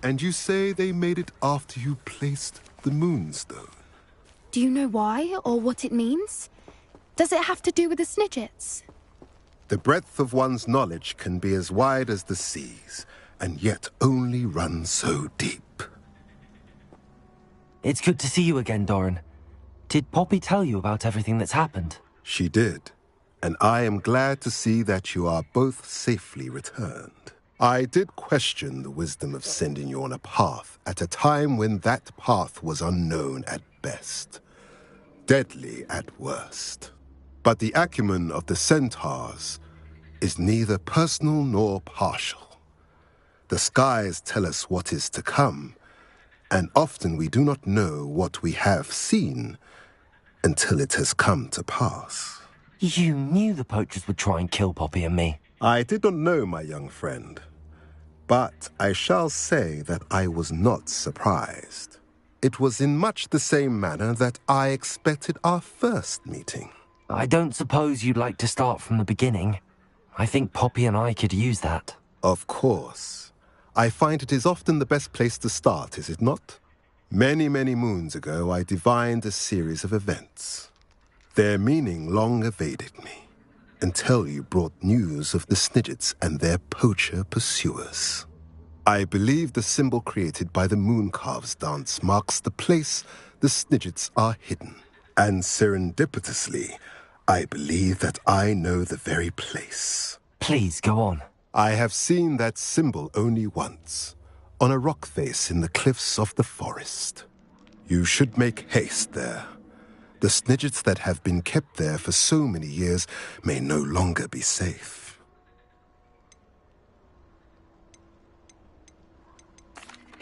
Speaker 11: And you say they made it after you placed the Moonstone?
Speaker 12: Do you know why, or what it means? Does it have to do with the Snidgets?
Speaker 11: The breadth of one's knowledge can be as wide as the seas, and yet only run so deep.
Speaker 2: It's good to see you again, Doran. Did Poppy tell you about everything that's happened?
Speaker 11: She did, and I am glad to see that you are both safely returned. I did question the wisdom of sending you on a path at a time when that path was unknown at best, deadly at worst. But the acumen of the centaurs is neither personal nor partial. The skies tell us what is to come, and often we do not know what we have seen until it has come to pass.
Speaker 2: You knew the poachers would try and kill Poppy and me.
Speaker 11: I did not know, my young friend, but I shall say that I was not surprised. It was in much the same manner that I expected our first meeting.
Speaker 2: I don't suppose you'd like to start from the beginning. I think Poppy and I could use that.
Speaker 11: Of course. I find it is often the best place to start, is it not? Many, many moons ago, I divined a series of events. Their meaning long evaded me, until you brought news of the Snidgets and their poacher pursuers. I believe the symbol created by the Mooncalves dance marks the place the Snidgets are hidden. And serendipitously, I believe that I know the very place.
Speaker 2: Please, go on.
Speaker 11: I have seen that symbol only once, on a rock face in the cliffs of the forest. You should make haste there. The Snidgets that have been kept there for so many years may no longer be safe.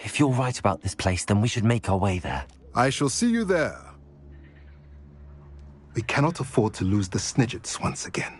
Speaker 2: If you're right about this place, then we should make our way there.
Speaker 11: I shall see you there. We cannot afford to lose the Snidgets once again.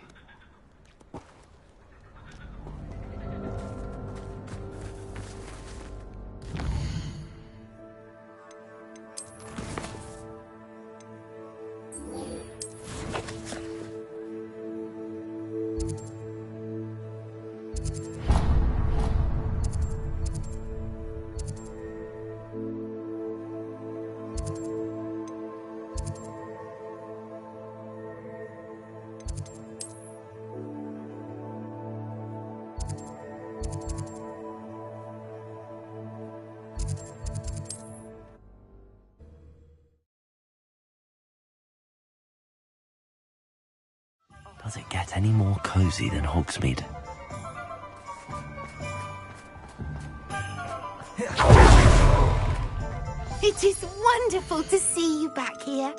Speaker 2: Does it get any more cozy than Hogsmeade?
Speaker 13: It is wonderful to see you back here.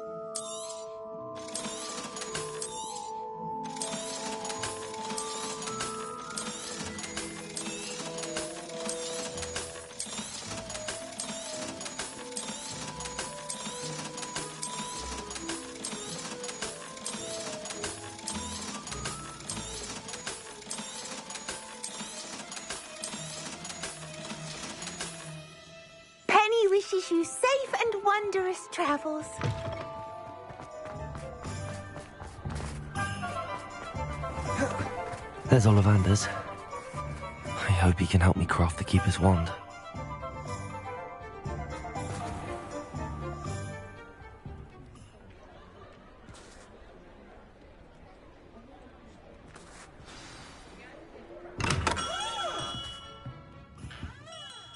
Speaker 13: Wishes you safe and wondrous travels.
Speaker 2: There's Ollivander's. I hope he can help me craft the Keeper's wand.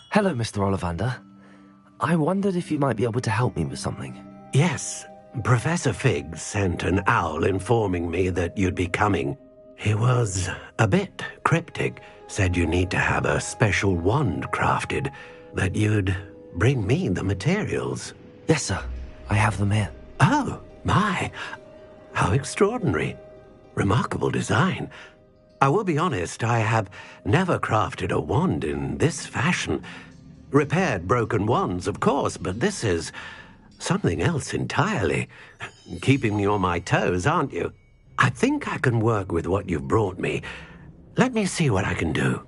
Speaker 2: Hello, Mr. Ollivander. I wondered if you might be able to help me with something.
Speaker 6: Yes, Professor Fig sent an owl informing me that you'd be coming. He was a bit cryptic, said you need to have a special wand crafted, that you'd bring me the materials.
Speaker 2: Yes, sir. I have them here.
Speaker 6: Oh, my. How extraordinary. Remarkable design. I will be honest, I have never crafted a wand in this fashion. Repaired broken wands, of course, but this is something else entirely. Keeping me on my toes, aren't you? I think I can work with what you've brought me. Let me see what I can do.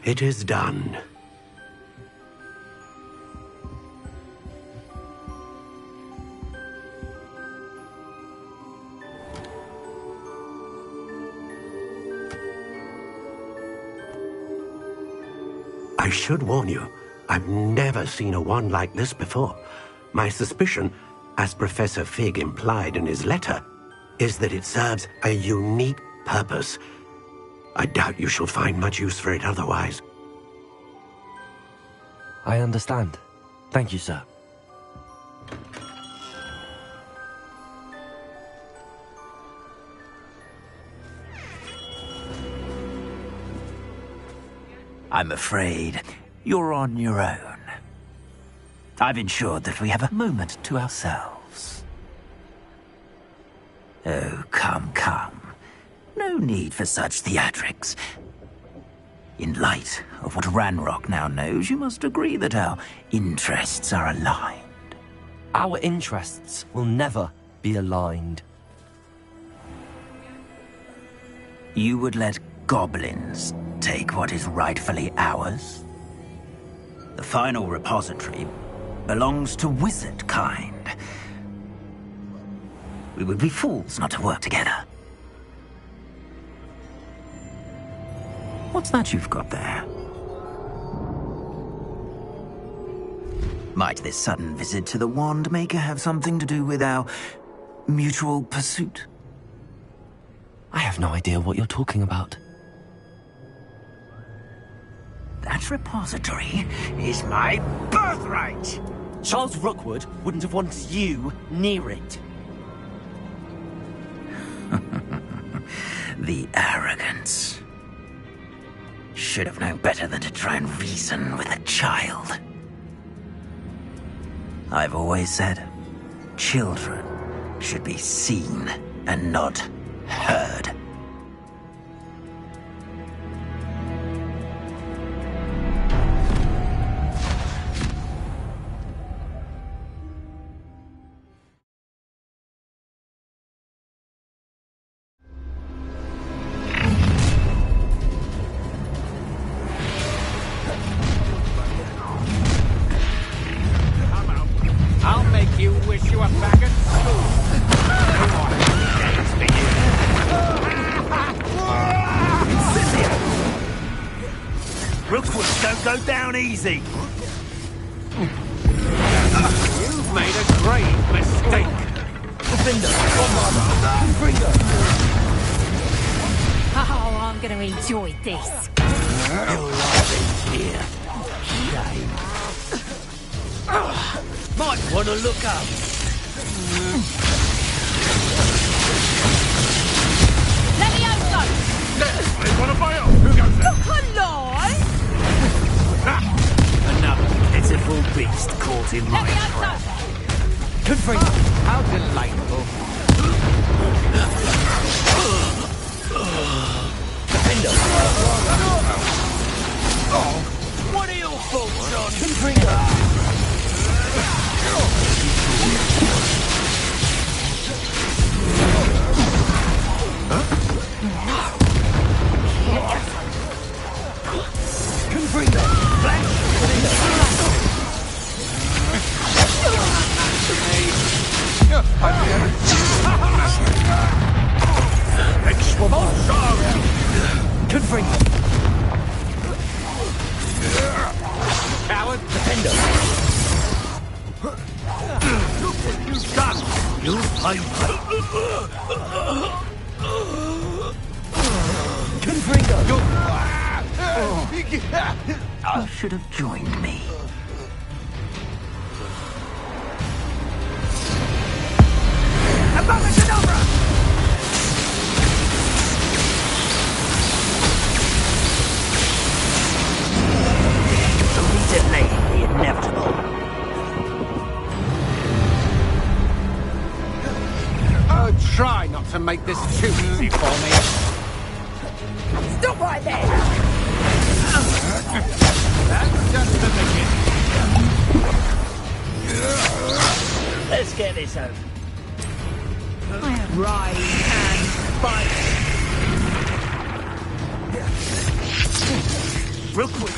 Speaker 6: It is done. I should warn you, I've never seen a wand like this before. My suspicion, as Professor Fig implied in his letter, is that it serves a unique purpose. I doubt you shall find much use for it otherwise.
Speaker 2: I understand. Thank you, sir.
Speaker 1: I'm afraid you're on your own. I've ensured that we have a moment to ourselves. Oh, come, come. No need for such theatrics. In light of what Ranrock now knows, you must agree that our interests are aligned.
Speaker 2: Our interests will never be aligned.
Speaker 1: You would let goblins take what is rightfully ours? The final repository belongs to wizard kind. We would be fools not to work together. What's that you've got there? Might this sudden visit to the Wand Maker have something to do with our mutual pursuit?
Speaker 2: I have no idea what you're talking about.
Speaker 1: That repository is my birthright!
Speaker 2: Charles Rookwood wouldn't have wanted you near it.
Speaker 1: The arrogance. Should have known better than to try and reason with a child. I've always said, children should be seen and not heard.
Speaker 4: I'll make you wish you were back at school.
Speaker 3: Rookwoods don't go down easy.
Speaker 4: You've made a grave mistake.
Speaker 14: Oh, I'm gonna enjoy this.
Speaker 3: You'll love it here. Shame. Might want to look up.
Speaker 14: Levioso!
Speaker 4: I want to buy up. Who goes there?
Speaker 14: Look alive!
Speaker 3: Another pitiful beast caught in my trap.
Speaker 2: Good for you.
Speaker 4: How delightful.
Speaker 3: What are your thoughts on
Speaker 4: Coward.
Speaker 3: Defender. Look what you've done. You'll pay.
Speaker 1: You should have joined me. Only delay the inevitable.
Speaker 4: Oh, try not to make this too easy for me.
Speaker 14: Stop right there!
Speaker 4: That's just the beginning.
Speaker 1: Let's get this over.
Speaker 14: Rise and fight!
Speaker 3: Rookwood.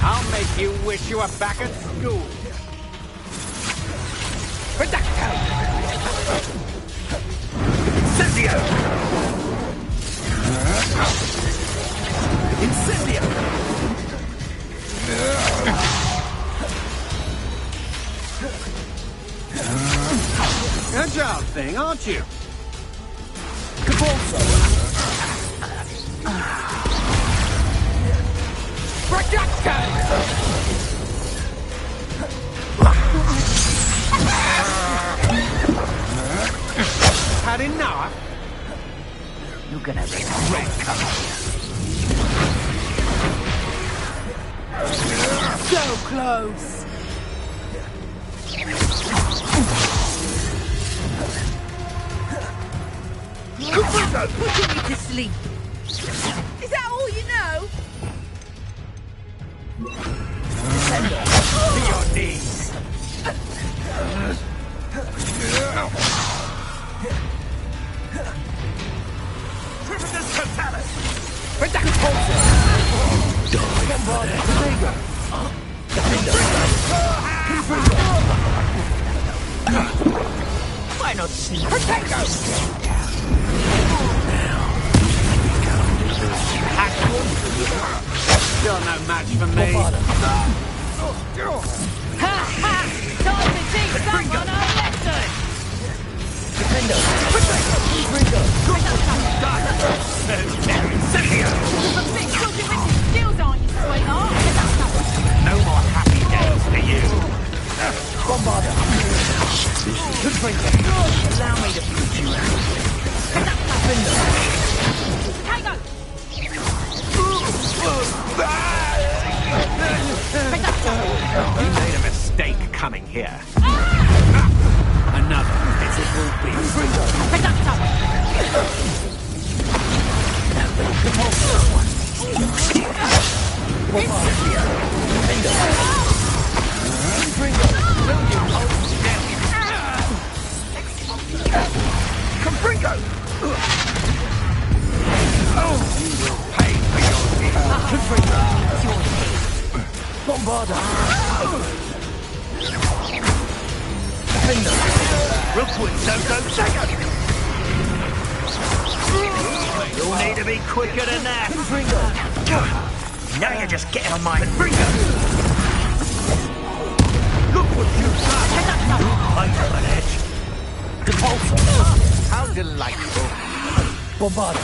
Speaker 4: I'll make you wish you were back at school.
Speaker 3: Incendio! Incendio!
Speaker 4: Agile thing, aren't you? Had enough?
Speaker 1: You're gonna regret coming here.
Speaker 14: So close. Putting me to sleep. Is that all you know?
Speaker 3: To your knees! Tremendous totalus!
Speaker 1: Why not sleep?
Speaker 4: Still no match for me.
Speaker 14: Ha ha! Time to teach someone a lesson! Some big children with your skills, aren't you, sweetheart?
Speaker 3: No more happy days for you!
Speaker 1: Allow me to put you out.
Speaker 14: Tango!
Speaker 4: You made a mistake coming here. Another miserable
Speaker 3: Confringo! Oh, you will pay for your deeds.
Speaker 1: Bombarda!
Speaker 3: Rookwood, Soko. You'll need to be quicker than that.
Speaker 1: Now you're just getting on my...
Speaker 3: Look what you've done!
Speaker 1: I'm on edge.
Speaker 4: How delightful.
Speaker 1: Bombarda!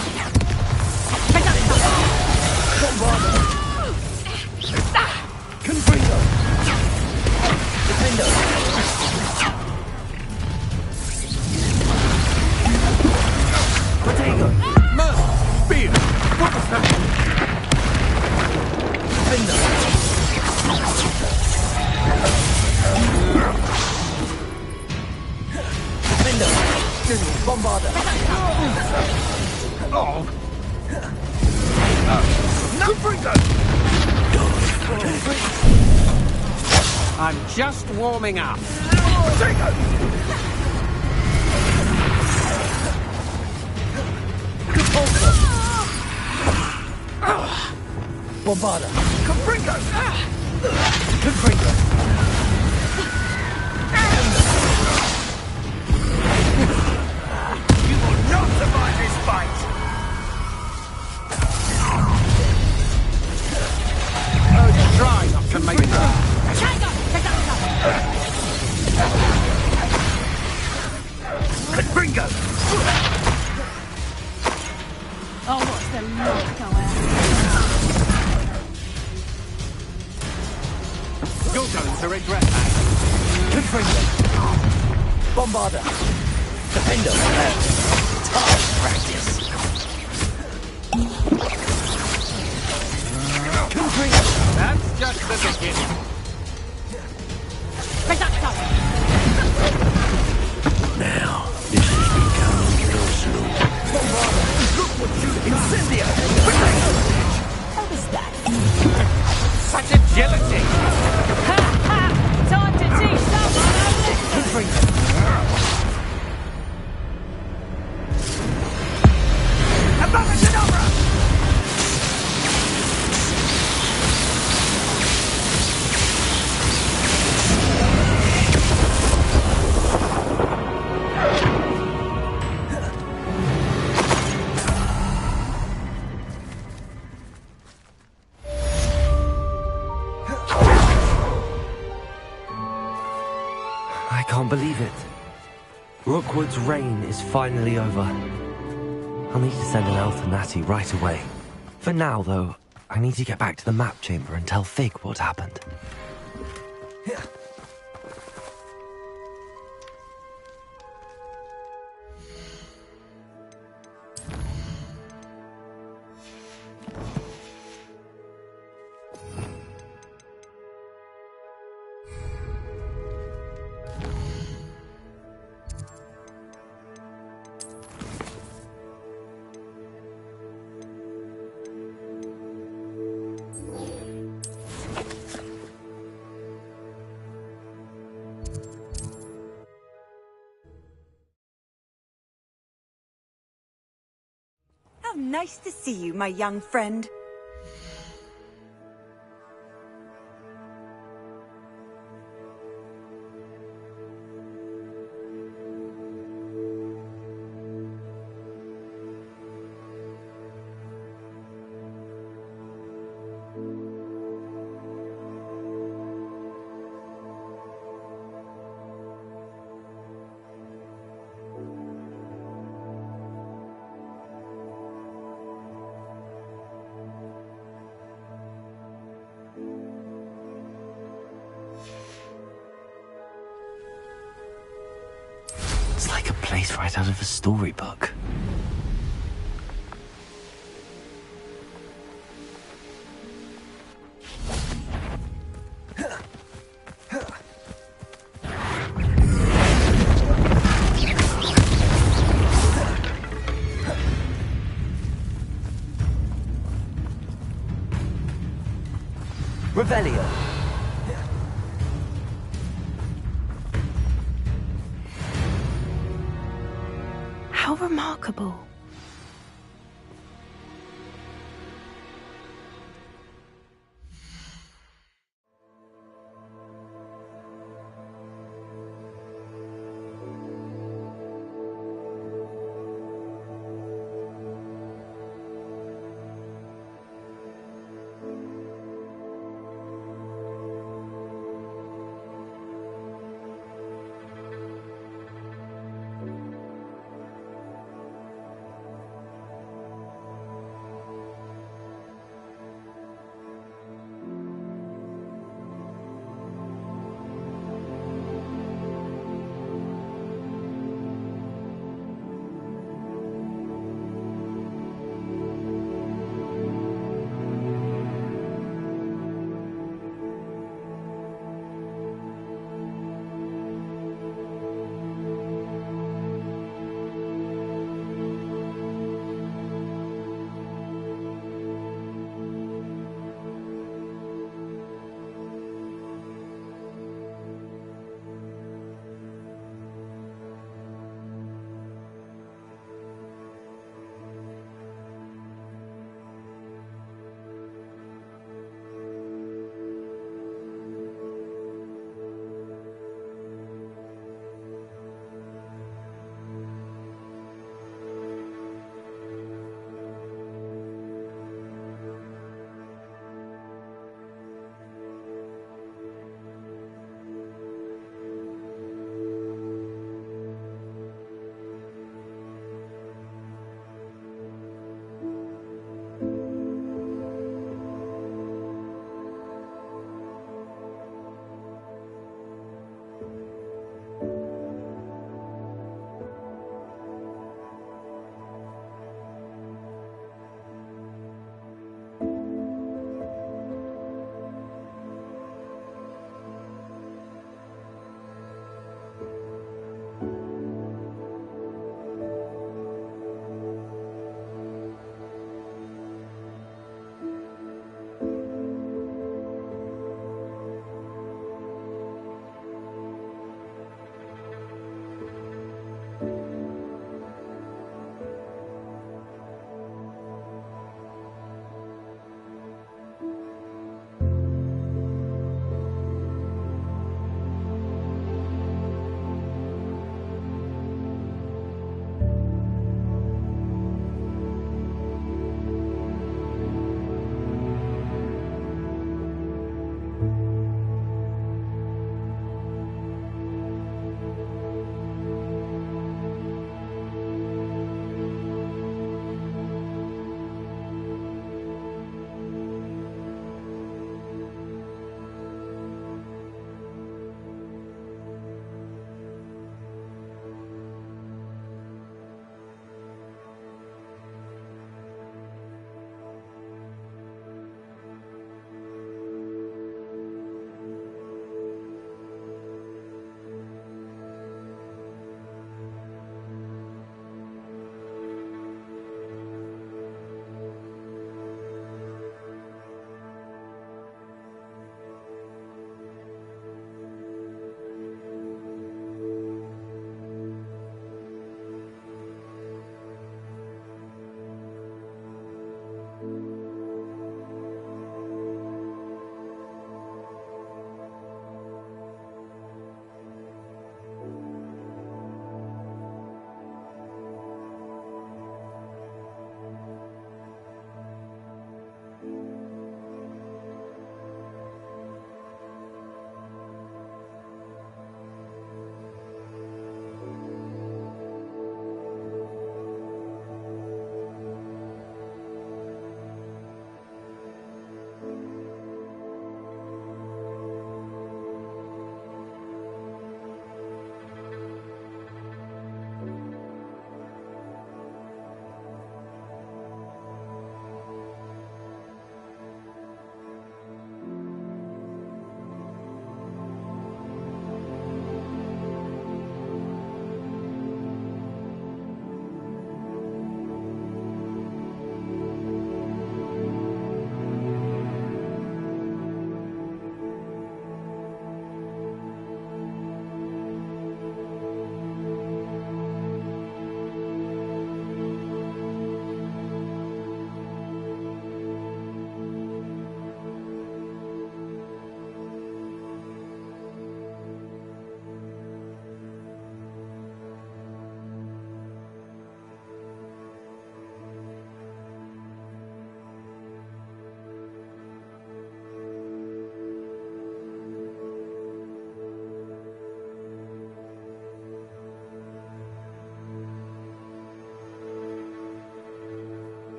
Speaker 1: Confringo! Defendo! Protego!
Speaker 4: Beer! What was that?
Speaker 1: Defendo! Defendo! Bombarda!
Speaker 3: Oh! Confringo!
Speaker 4: I'm just warming up.
Speaker 1: Bombarda!
Speaker 3: Confringo!
Speaker 1: Confringo!
Speaker 3: You will not survive this fight!
Speaker 4: Oh, try not to make that.
Speaker 3: Confringo!
Speaker 14: Oh, what's the look go out?
Speaker 4: You're going to regret that.
Speaker 1: Confringo! Bombarda! Defendo! Target practice! Confringo!
Speaker 4: That's just the beginning.
Speaker 6: Now, this is becoming personal.
Speaker 2: I can't believe it. Rookwood's reign is finally over. I'll need to send an elf to Natty right away. For now, though, I need to get back to the map chamber and tell Fig what happened.
Speaker 15: How nice to see you, my young friend.
Speaker 2: It's like a place right out of a storybook. Revelio.
Speaker 12: How remarkable.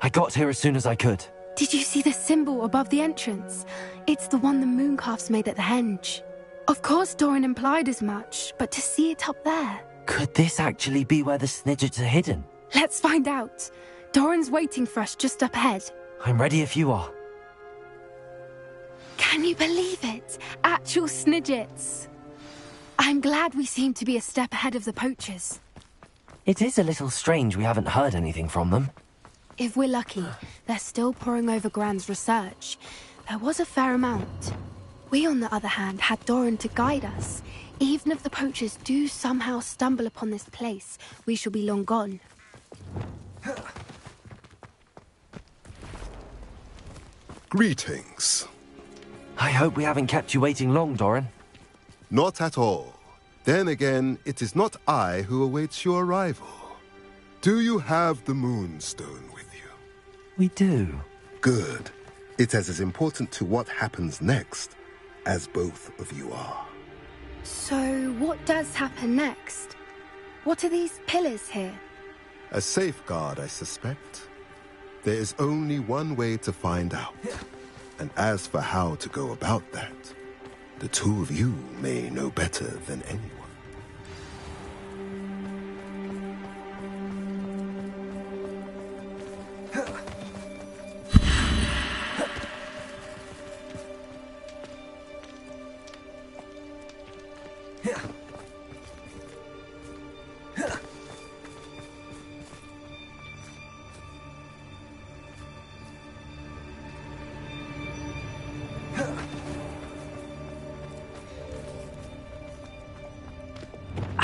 Speaker 2: I got here as soon as I could.
Speaker 12: Did you see the symbol above the entrance? It's the one the mooncalfs made at the henge. Of course Doran implied as much, but to see it up there...
Speaker 2: Could this actually be where the Snidgets are hidden?
Speaker 12: Let's find out. Doran's waiting for us just up ahead.
Speaker 2: I'm ready if you are.
Speaker 12: Can you believe it? Actual Snidgets. I'm glad we seem to be a step ahead of the poachers.
Speaker 2: It is a little strange we haven't heard anything from them.
Speaker 12: If we're lucky, they're still poring over Gran's research. There was a fair amount. We, on the other hand, had Doran to guide us. Even if the poachers do somehow stumble upon this place, we shall be long gone.
Speaker 11: Greetings.
Speaker 2: I hope we haven't kept you waiting long, Doran.
Speaker 11: Not at all. Then again, it is not I who awaits your arrival. Do you have the Moonstone with you?
Speaker 2: We do.
Speaker 11: Good. It is as important to what happens next as both of you are.
Speaker 12: So, what does happen next? What are these pillars here?
Speaker 11: A safeguard, I suspect. There is only one way to find out. And as for how to go about that, the two of you may know better than anyone.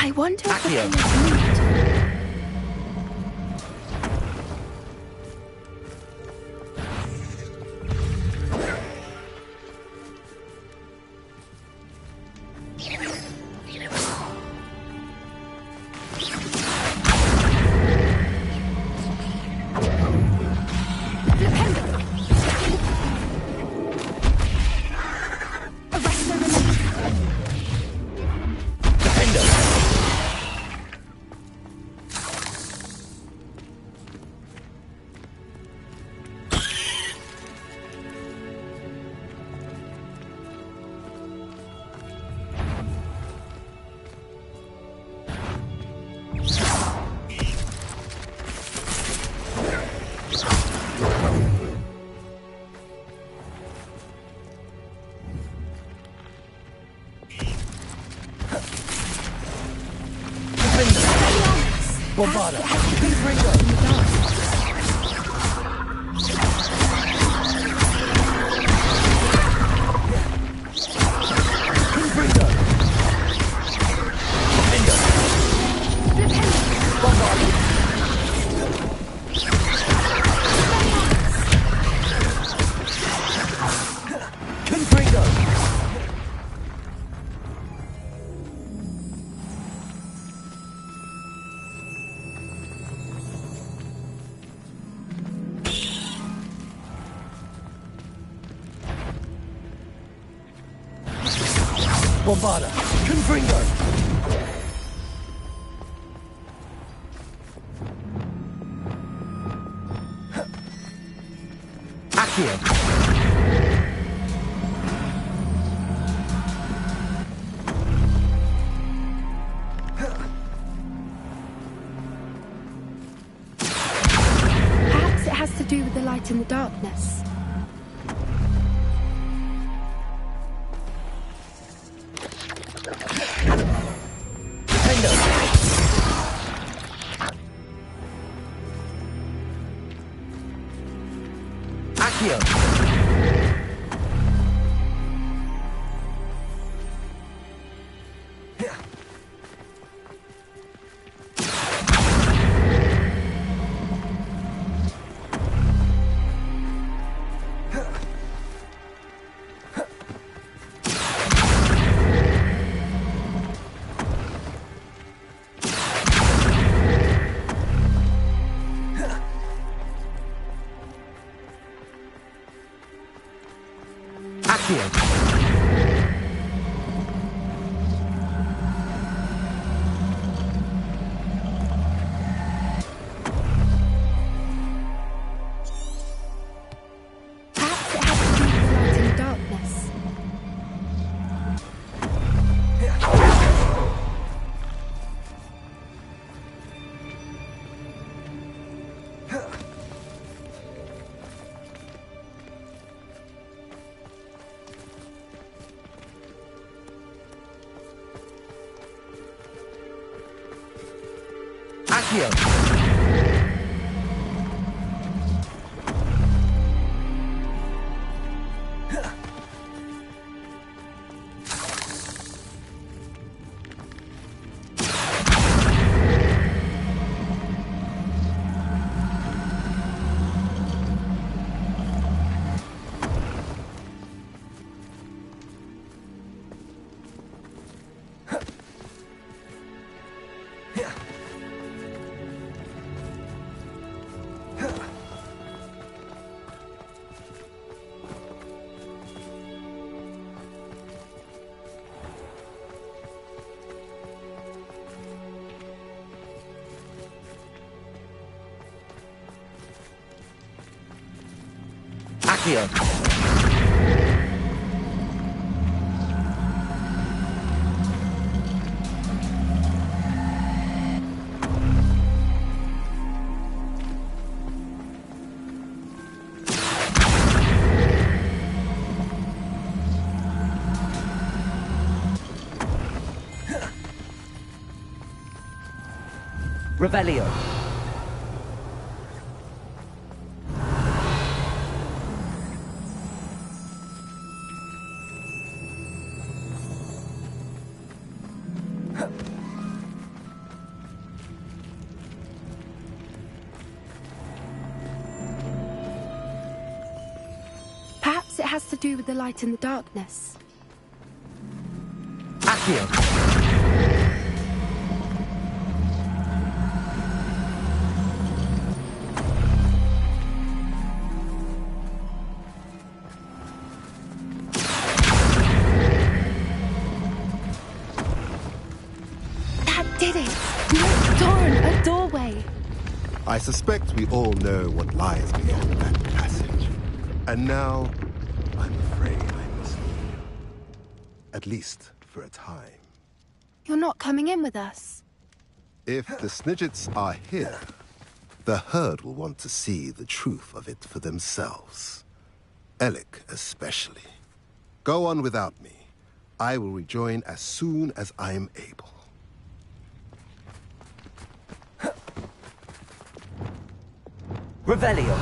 Speaker 12: I wonder if the
Speaker 2: Accio.
Speaker 12: pillars moved.
Speaker 2: Bombarda. Bombarda. Confringo. Accio.
Speaker 12: Perhaps it has to do with the light in the darkness.
Speaker 2: Revelio.
Speaker 12: Perhaps it has to do with the light in the darkness.
Speaker 2: Accio.
Speaker 12: Did it! Look, Doran, a doorway!
Speaker 11: I suspect we all know what lies beyond that passage. And now, I'm afraid I must leave. At least for a time.
Speaker 12: You're not coming in with us.
Speaker 11: If the Snidgets are here, the herd will want to see the truth of it for themselves. Alec especially. Go on without me. I will rejoin as soon as I'm able.
Speaker 2: Revelio.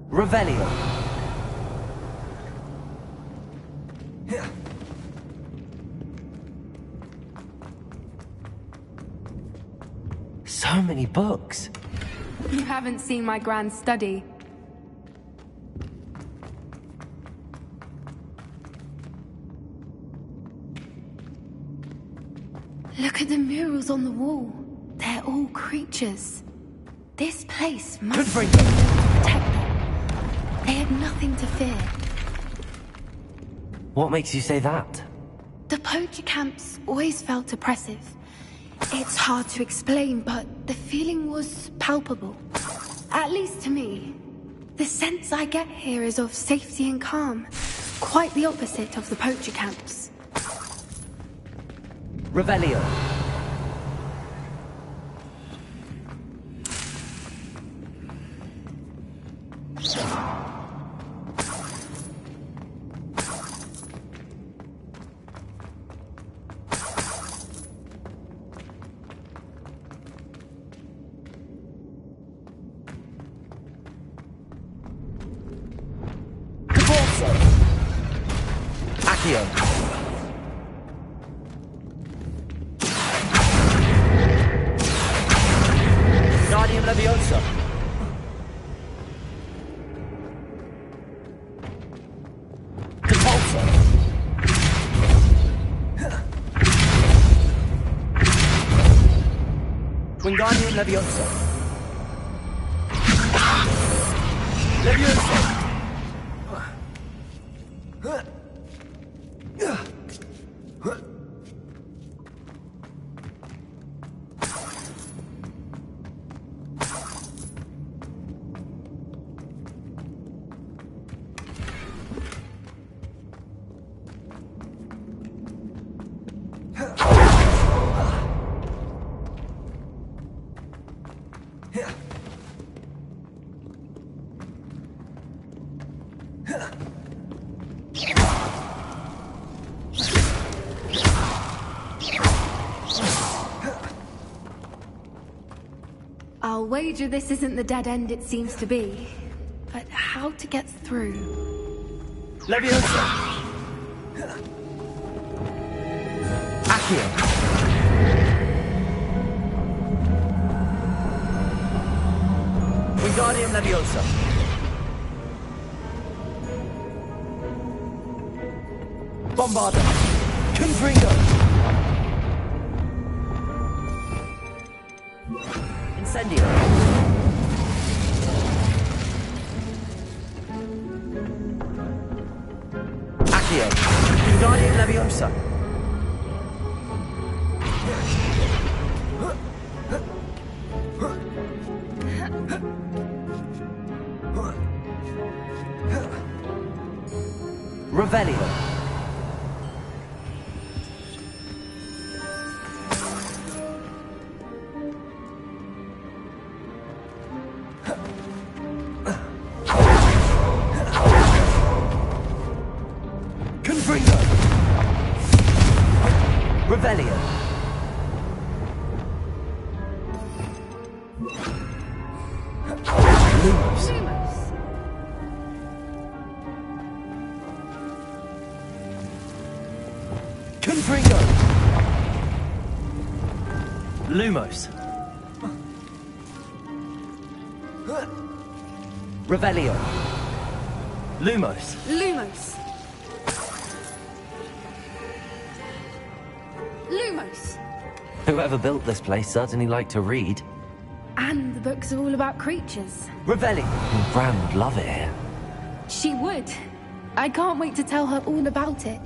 Speaker 2: Revelio. So many books.
Speaker 12: You haven't seen my grand study. Look at the murals on the wall. They're all creatures. This place must be to protect them. They had nothing to fear.
Speaker 2: What makes you say that?
Speaker 12: The poacher camps always felt oppressive. It's hard to explain, but the feeling was palpable. At least to me. The sense I get here is of safety and calm. Quite the opposite of the poacher camps.
Speaker 2: Revelio. Accio. Guardian Leviosa. Repulsor. Wingardium Leviosa. Leviosa.
Speaker 12: I'll wager this isn't the dead end it seems to be. But how to get through?
Speaker 2: Leviosa! Accio! Wingardium Leviosa! Bombarda! Confringo! Incendio! Accio! Wingardium Leviosa! Revelio! Confringo! Revelio! Lumos! Confringo! Lumos! Revelio! Lumos!
Speaker 12: Lumos! Lumos!
Speaker 2: Whoever built this place certainly liked to read.
Speaker 12: And the books are all about creatures.
Speaker 2: Revelio! Bran would love it here.
Speaker 12: She would. I can't wait to tell her all about it.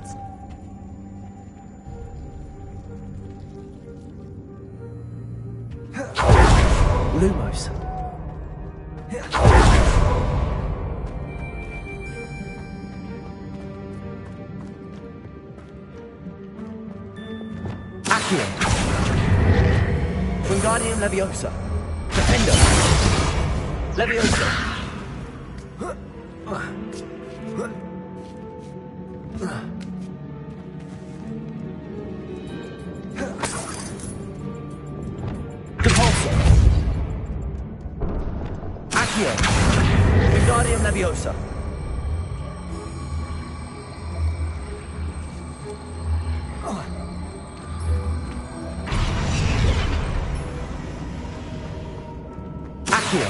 Speaker 2: Lumos. Accio. Wingardium Leviosa. Defendo. Leviosa. Depulso. Accio. Wingardium Leviosa. Accio.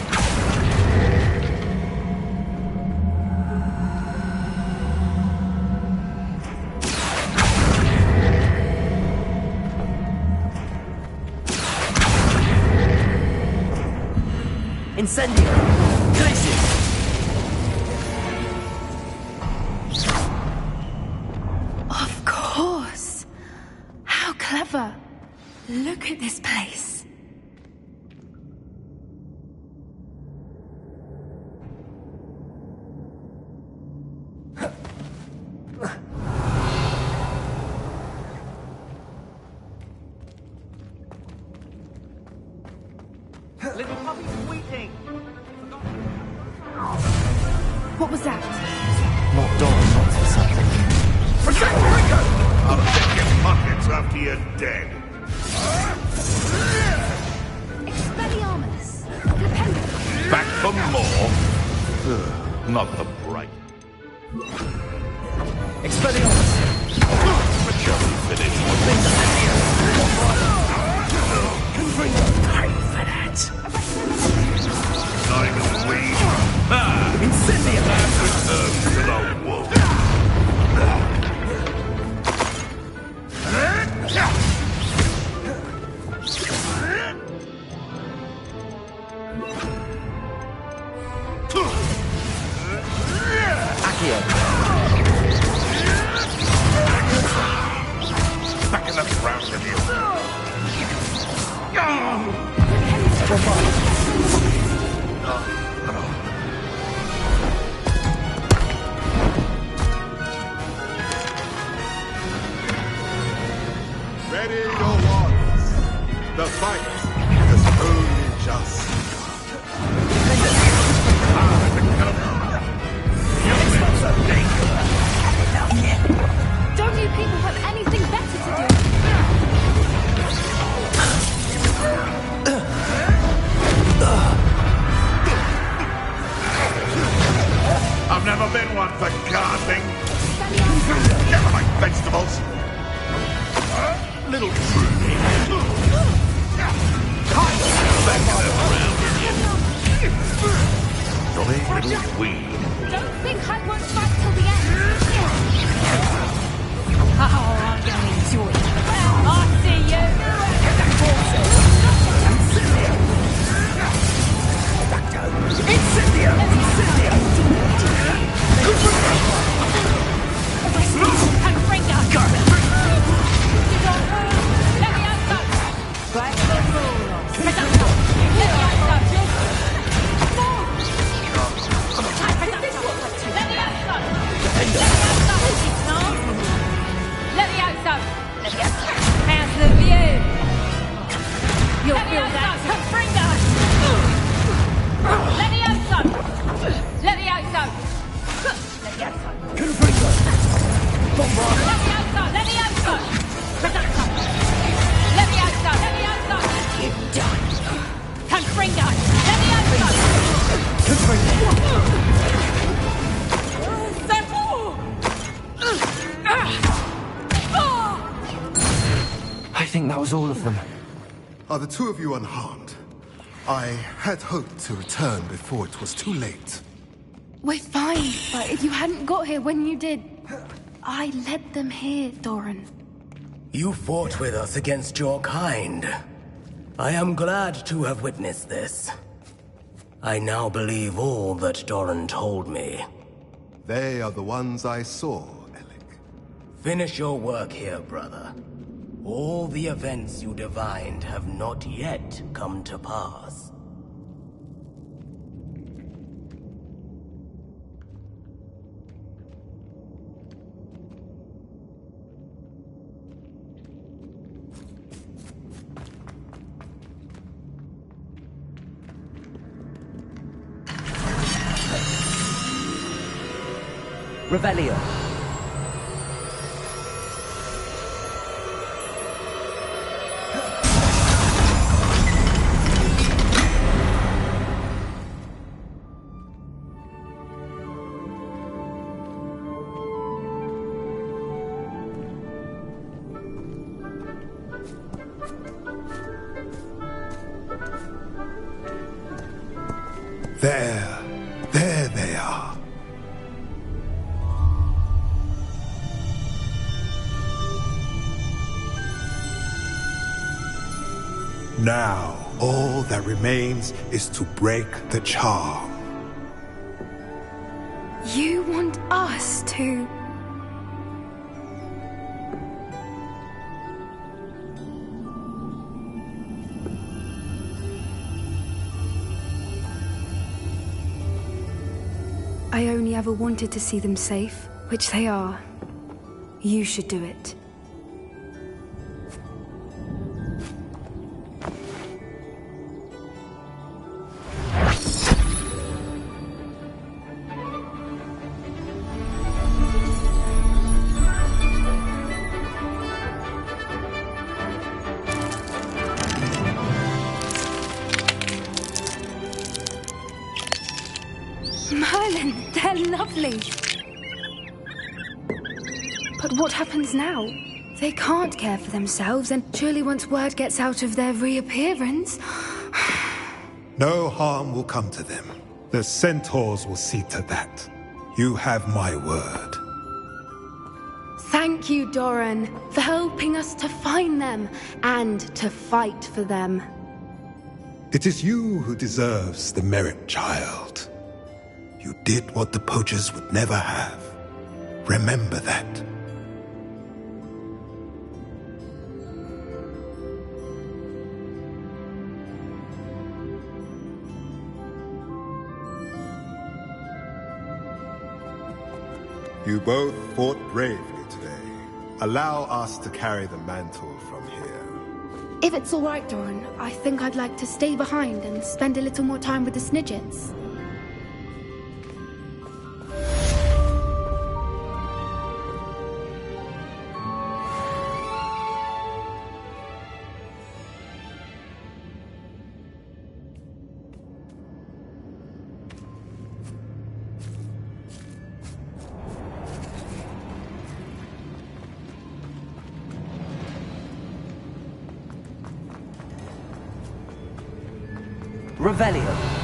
Speaker 2: Incendio! Glacius!
Speaker 12: Of course! How clever! Look at this place.
Speaker 14: Little puppy's weeping.
Speaker 12: What was that?
Speaker 2: Not Dawn, not for something.
Speaker 4: Protect Rico! I'll check your pockets after you're dead.
Speaker 12: Expelliarmus! Flipendo!
Speaker 4: Back for more? Not the bright.
Speaker 2: Expelliarmus!
Speaker 4: But shall we finish?
Speaker 2: Confringo!
Speaker 1: Time for that.
Speaker 4: Like a weed.
Speaker 2: Incendio!
Speaker 4: Return to the wolf.
Speaker 2: Accio!
Speaker 4: Back in the ground with you.
Speaker 11: Ready your wands. The fight is only just.
Speaker 12: Don't you people have anything better to do?
Speaker 3: little truly. Naughty little weed.
Speaker 16: Don't think I won't fight till the end. Oh, I'm gonna enjoy it. I see you.
Speaker 4: Incendio!
Speaker 16: How's the view? You'll feel that.
Speaker 2: I think that was all of them.
Speaker 11: Are the two of you unharmed? I had hoped to return before it was too late.
Speaker 12: We're fine, but if you hadn't got here when you did, I led them here, Doran.
Speaker 17: You fought with us against your kind. I am glad to have witnessed this. I now believe all that Doran told me.
Speaker 11: They are the ones I saw, Alec.
Speaker 17: Finish your work here, brother. All the events you divined have not yet come to pass.
Speaker 2: Revelio.
Speaker 11: There they are. Now, all that remains is to break the charm.
Speaker 12: You want us to... I only ever wanted to see them safe, which they are. You should do it. Merlin, they're lovely. But what happens now? They can't care for themselves, and surely once word gets out of their reappearance...
Speaker 11: No harm will come to them. The centaurs will see to that. You have my word.
Speaker 12: Thank you, Doran, for helping us to find them, and to fight for them.
Speaker 11: It is you who deserves the merit, child. You did what the poachers would never have. Remember that. You both fought bravely today. Allow us to carry the mantle from here.
Speaker 12: If it's all right, Doran, I think I'd like to stay behind and spend a little more time with the Snidgets.
Speaker 2: Revelio.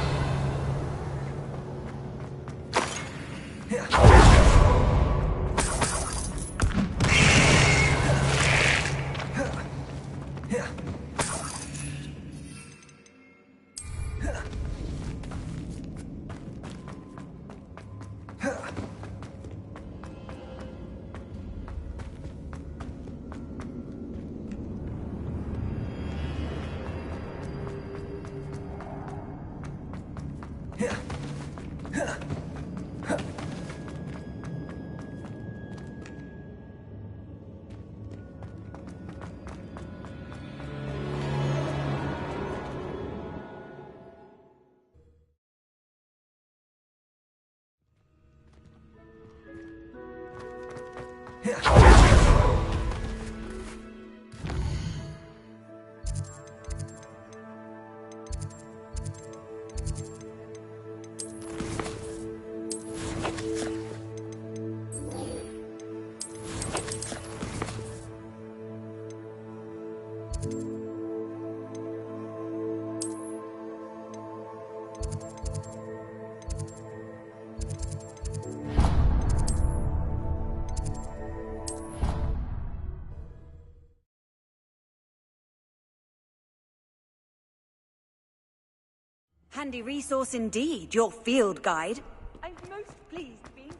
Speaker 15: Handy resource indeed, your field guide.
Speaker 14: I'm most pleased being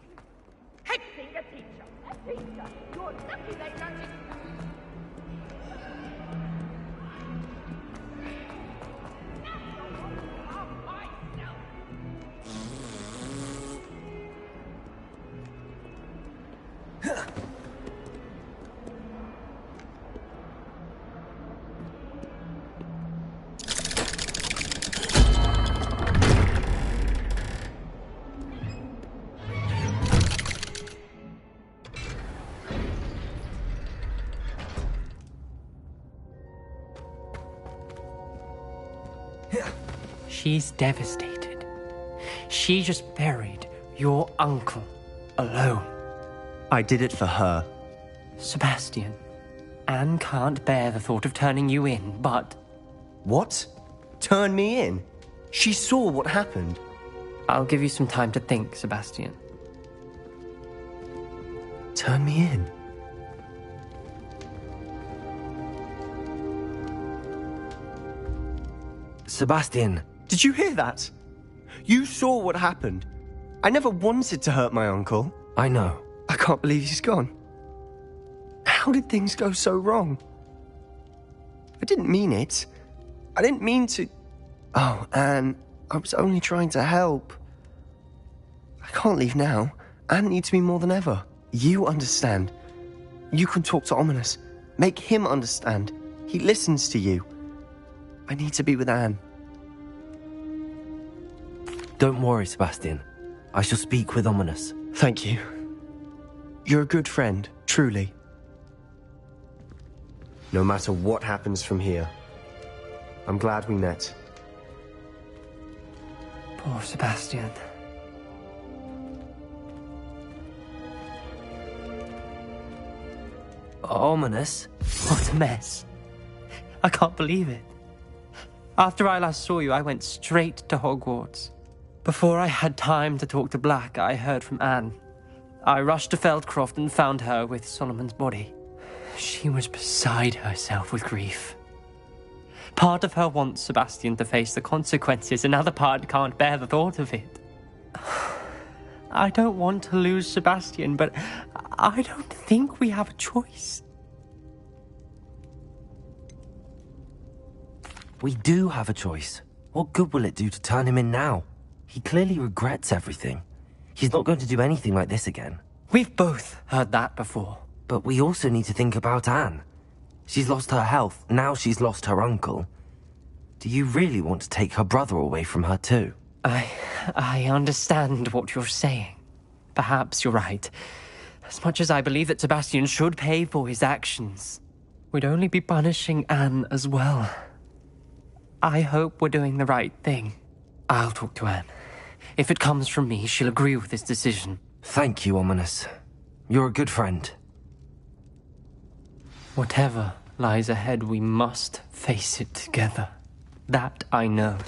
Speaker 14: head finger teacher. A teacher. You're lucky they don't.
Speaker 9: She's devastated. She just buried your uncle alone.
Speaker 10: I did it for her.
Speaker 9: Sebastian, Anne can't bear the thought of turning you in, but...
Speaker 10: What? Turn me in? She saw what happened.
Speaker 9: I'll give you some time to think, Sebastian.
Speaker 10: Turn me in?
Speaker 2: Sebastian.
Speaker 10: Did you hear that? You saw what happened. I never wanted to hurt my uncle.
Speaker 2: I know.
Speaker 10: I can't believe he's gone. How did things go so wrong? I didn't mean it. I didn't mean to... Oh, Anne, I was only trying to help. I can't leave now. Anne needs me more than ever. You understand. You can talk to Ominous. Make him understand. He listens to you. I need to be with Anne.
Speaker 2: Don't worry, Sebastian. I shall speak with Ominous.
Speaker 10: Thank you. You're a good friend, truly. No matter what happens from here, I'm glad we met.
Speaker 9: Poor Sebastian.
Speaker 2: Ominous?
Speaker 9: What a mess. I can't believe it. After I last saw you, I went straight to Hogwarts. Before I had time to talk to Black, I heard from Anne. I rushed to Feldcroft and found her with Solomon's body. She was beside herself with grief. Part of her wants Sebastian to face the consequences, another part can't bear the thought of it. I don't want to lose Sebastian, but I don't think we have a choice.
Speaker 2: We do have a choice. What good will it do to turn him in now? He clearly regrets everything. He's not going to do anything like this again.
Speaker 9: We've both heard that before.
Speaker 2: But we also need to think about Anne. She's lost her health, now she's lost her uncle. Do you really want to take her brother away from her too?
Speaker 9: I understand what you're saying. Perhaps you're right. As much as I believe that Sebastian should pay for his actions, we'd only be punishing Anne as well. I hope we're doing the right thing. I'll talk to Anne. If it comes from me, she'll agree with this decision.
Speaker 2: Thank you, Ominous. You're a good friend.
Speaker 9: Whatever lies ahead, we must face it together. That I know.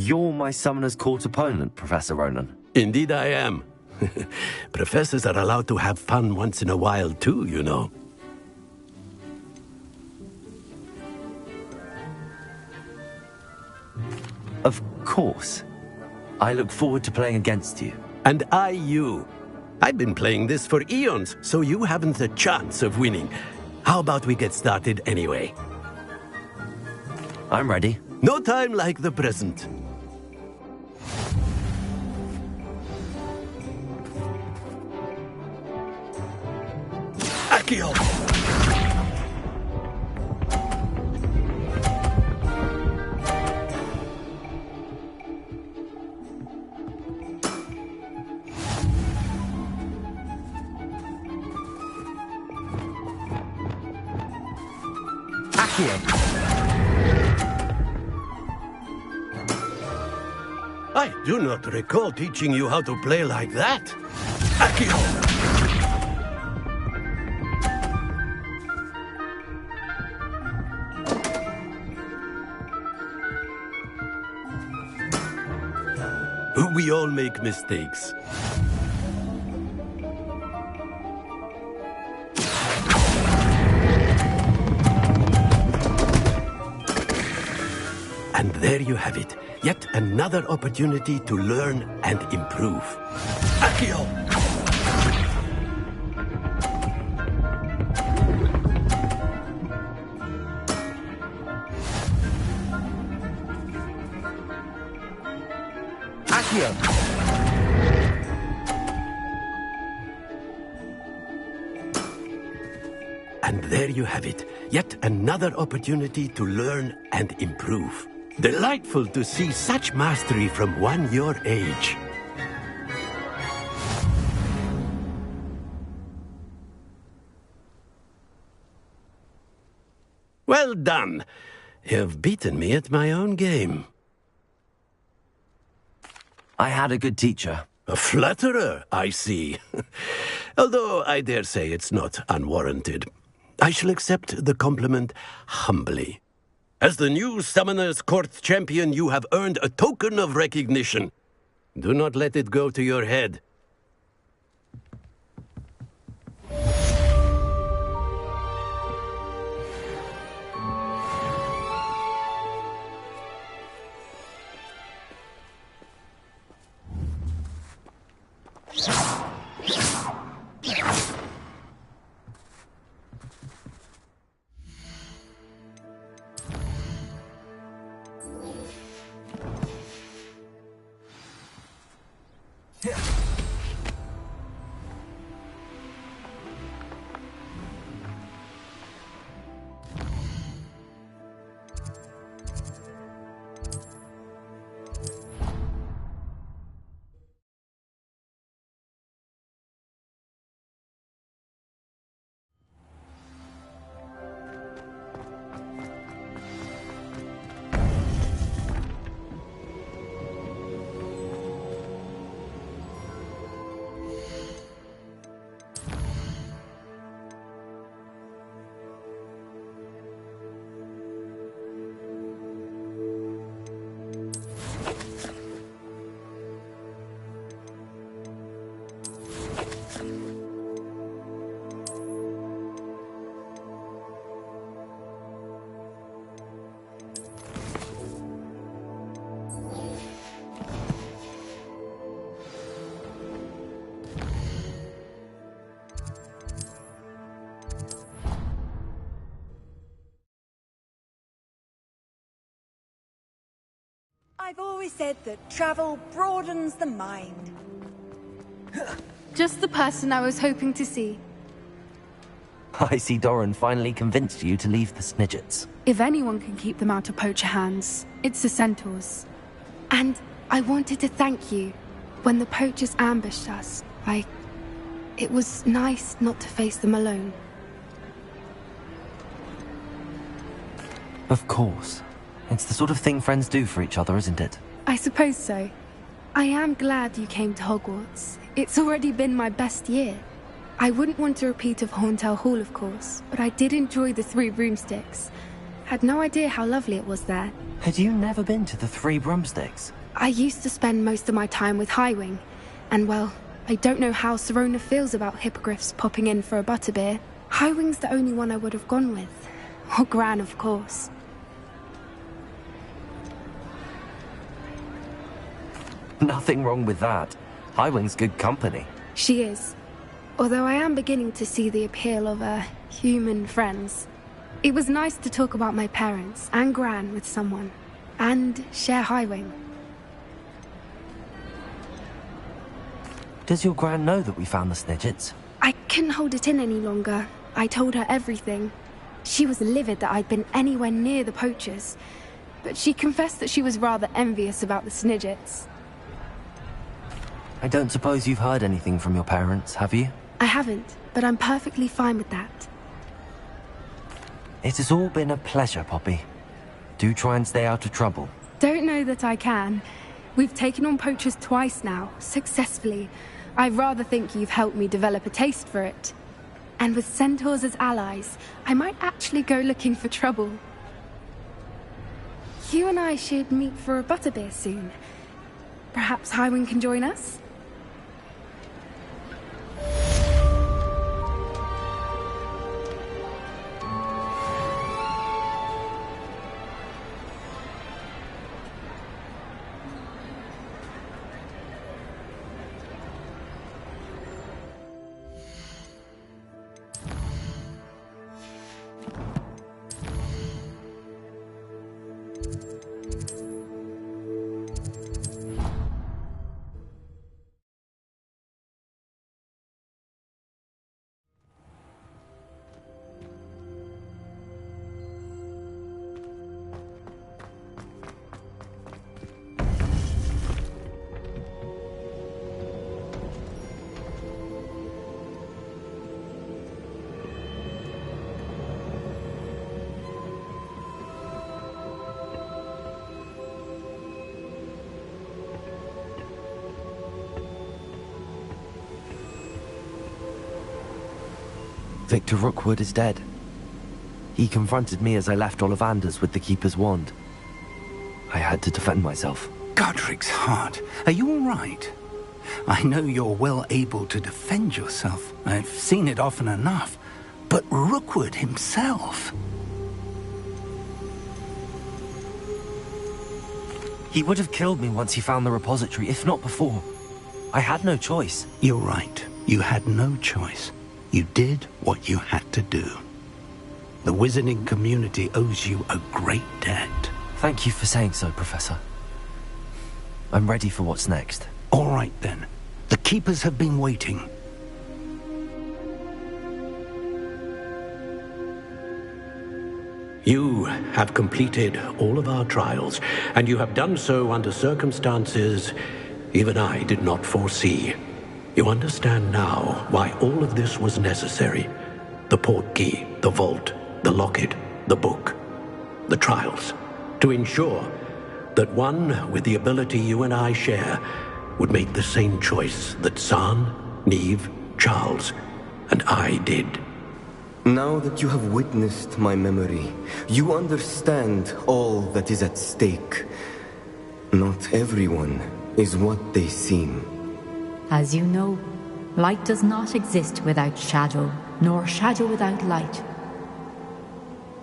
Speaker 2: You're my Summoner's Court opponent, Professor Ronan.
Speaker 6: Indeed I am. Professors are allowed to have fun once in a while too, you know.
Speaker 2: Of course. I look forward to playing against you.
Speaker 6: And I you. I've been playing this for eons, so you haven't a chance of winning. How about we get started anyway?
Speaker 2: I'm ready.
Speaker 6: No time like the present. Accio! I do not recall teaching you how to play like that. Accio! We all make mistakes. And there you have it. Yet another opportunity to learn and improve. Accio! And there you have it. Yet another opportunity to learn and improve. Delightful to see such mastery from one your age. Well done. You've beaten me at my own game.
Speaker 2: I had a good teacher.
Speaker 6: A flatterer, I see. Although I dare say it's not unwarranted. I shall accept the compliment humbly. As the new Summoner's Court champion, you have earned a token of recognition. Do not let it go to your head.
Speaker 15: I've always said that travel broadens the mind.
Speaker 12: Just the person I was hoping to see.
Speaker 2: I see Doran finally convinced you to leave the Snidgets.
Speaker 12: If anyone can keep them out of poacher hands, it's the Centaurs. And I wanted to thank you. When the poachers ambushed us, it was nice not to face them alone.
Speaker 2: Of course. It's the sort of thing friends do for each other, isn't it?
Speaker 12: I suppose so. I am glad you came to Hogwarts. It's already been my best year. I wouldn't want a repeat of Horntail Hall, of course, but I did enjoy the Three Broomsticks. Had no idea how lovely it was there.
Speaker 2: Had you never been to the Three Broomsticks?
Speaker 12: I used to spend most of my time with Highwing, and well, I don't know how Serona feels about hippogriffs popping in for a butterbeer. Highwing's the only one I would have gone with. Or Gran, of course.
Speaker 2: Nothing wrong with that. Highwing's good company.
Speaker 12: She is. Although I am beginning to see the appeal of human friends. It was nice to talk about my parents and Gran with someone. And share Highwing.
Speaker 2: Does your Gran know that we found the Snidgets?
Speaker 12: I couldn't hold it in any longer. I told her everything. She was livid that I'd been anywhere near the poachers. But she confessed that she was rather envious about the Snidgets.
Speaker 2: I don't suppose you've heard anything from your parents, have you?
Speaker 12: I haven't, but I'm perfectly fine with that.
Speaker 2: It has all been a pleasure, Poppy. Do try and stay out of trouble.
Speaker 12: Don't know that I can. We've taken on poachers twice now, successfully. I rather think you've helped me develop a taste for it. And with centaurs as allies, I might actually go looking for trouble. You and I should meet for a butterbeer soon. Perhaps Highwing can join us?
Speaker 2: Victor Rookwood is dead. He confronted me as I left Ollivander's with the Keeper's wand. I had to defend myself.
Speaker 5: Godric's heart, are you all right? I know you're well able to defend yourself. I've seen it often enough. But Rookwood himself...
Speaker 2: He would have killed me once he found the repository, if not before. I had no choice.
Speaker 5: You're right. You had no choice. You did what you had to do. The wizarding community owes you a great debt.
Speaker 2: Thank you for saying so, Professor. I'm ready for what's next.
Speaker 5: All right, then. The Keepers have been waiting.
Speaker 6: You have completed all of our trials, and you have done so under circumstances even I did not foresee. You understand now why all of this was necessary. The portkey, the vault, the locket, the book, the trials. To ensure that one with the ability you and I share would make the same choice that San, Neve, Charles, and I did.
Speaker 7: Now that you have witnessed my memory, you understand all that is at stake. Not everyone is what they seem.
Speaker 18: As you know, light does not exist without shadow, nor shadow without light.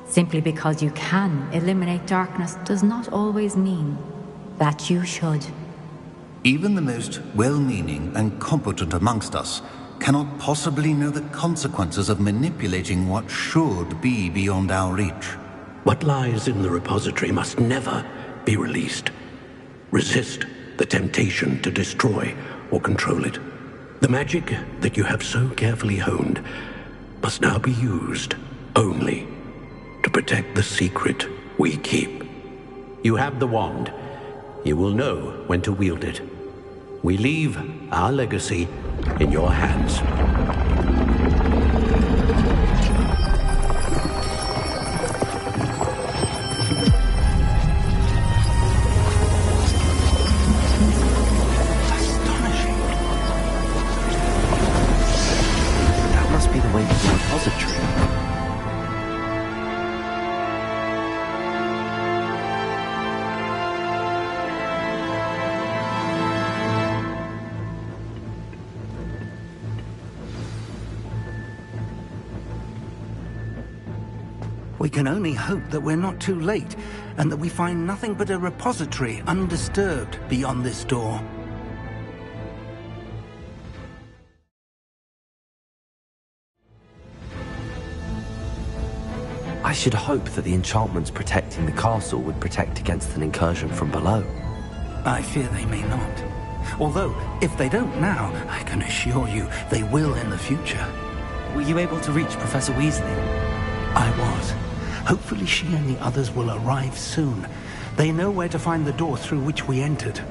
Speaker 18: Simply because you can eliminate darkness does not always mean that you should.
Speaker 19: Even the most well-meaning and competent amongst us cannot possibly know the consequences of manipulating what should be beyond our reach.
Speaker 6: What lies in the repository must never be released. Resist the temptation to destroy or control it. The magic that you have so carefully honed must now be used only to protect the secret we keep. You have the wand. You will know when to wield it. We leave our legacy in your hands.
Speaker 2: That must be the way to the repository.
Speaker 5: We can only hope that we're not too late, and that we find nothing but a repository undisturbed beyond this door.
Speaker 2: I should hope that the enchantments protecting the castle would protect against an incursion from below.
Speaker 5: I fear they may not. Although, if they don't now, I can assure you they will in the future.
Speaker 2: Were you able to reach Professor Weasley?
Speaker 5: I was. Hopefully she and the others will arrive soon. They know where to find the door through which we entered.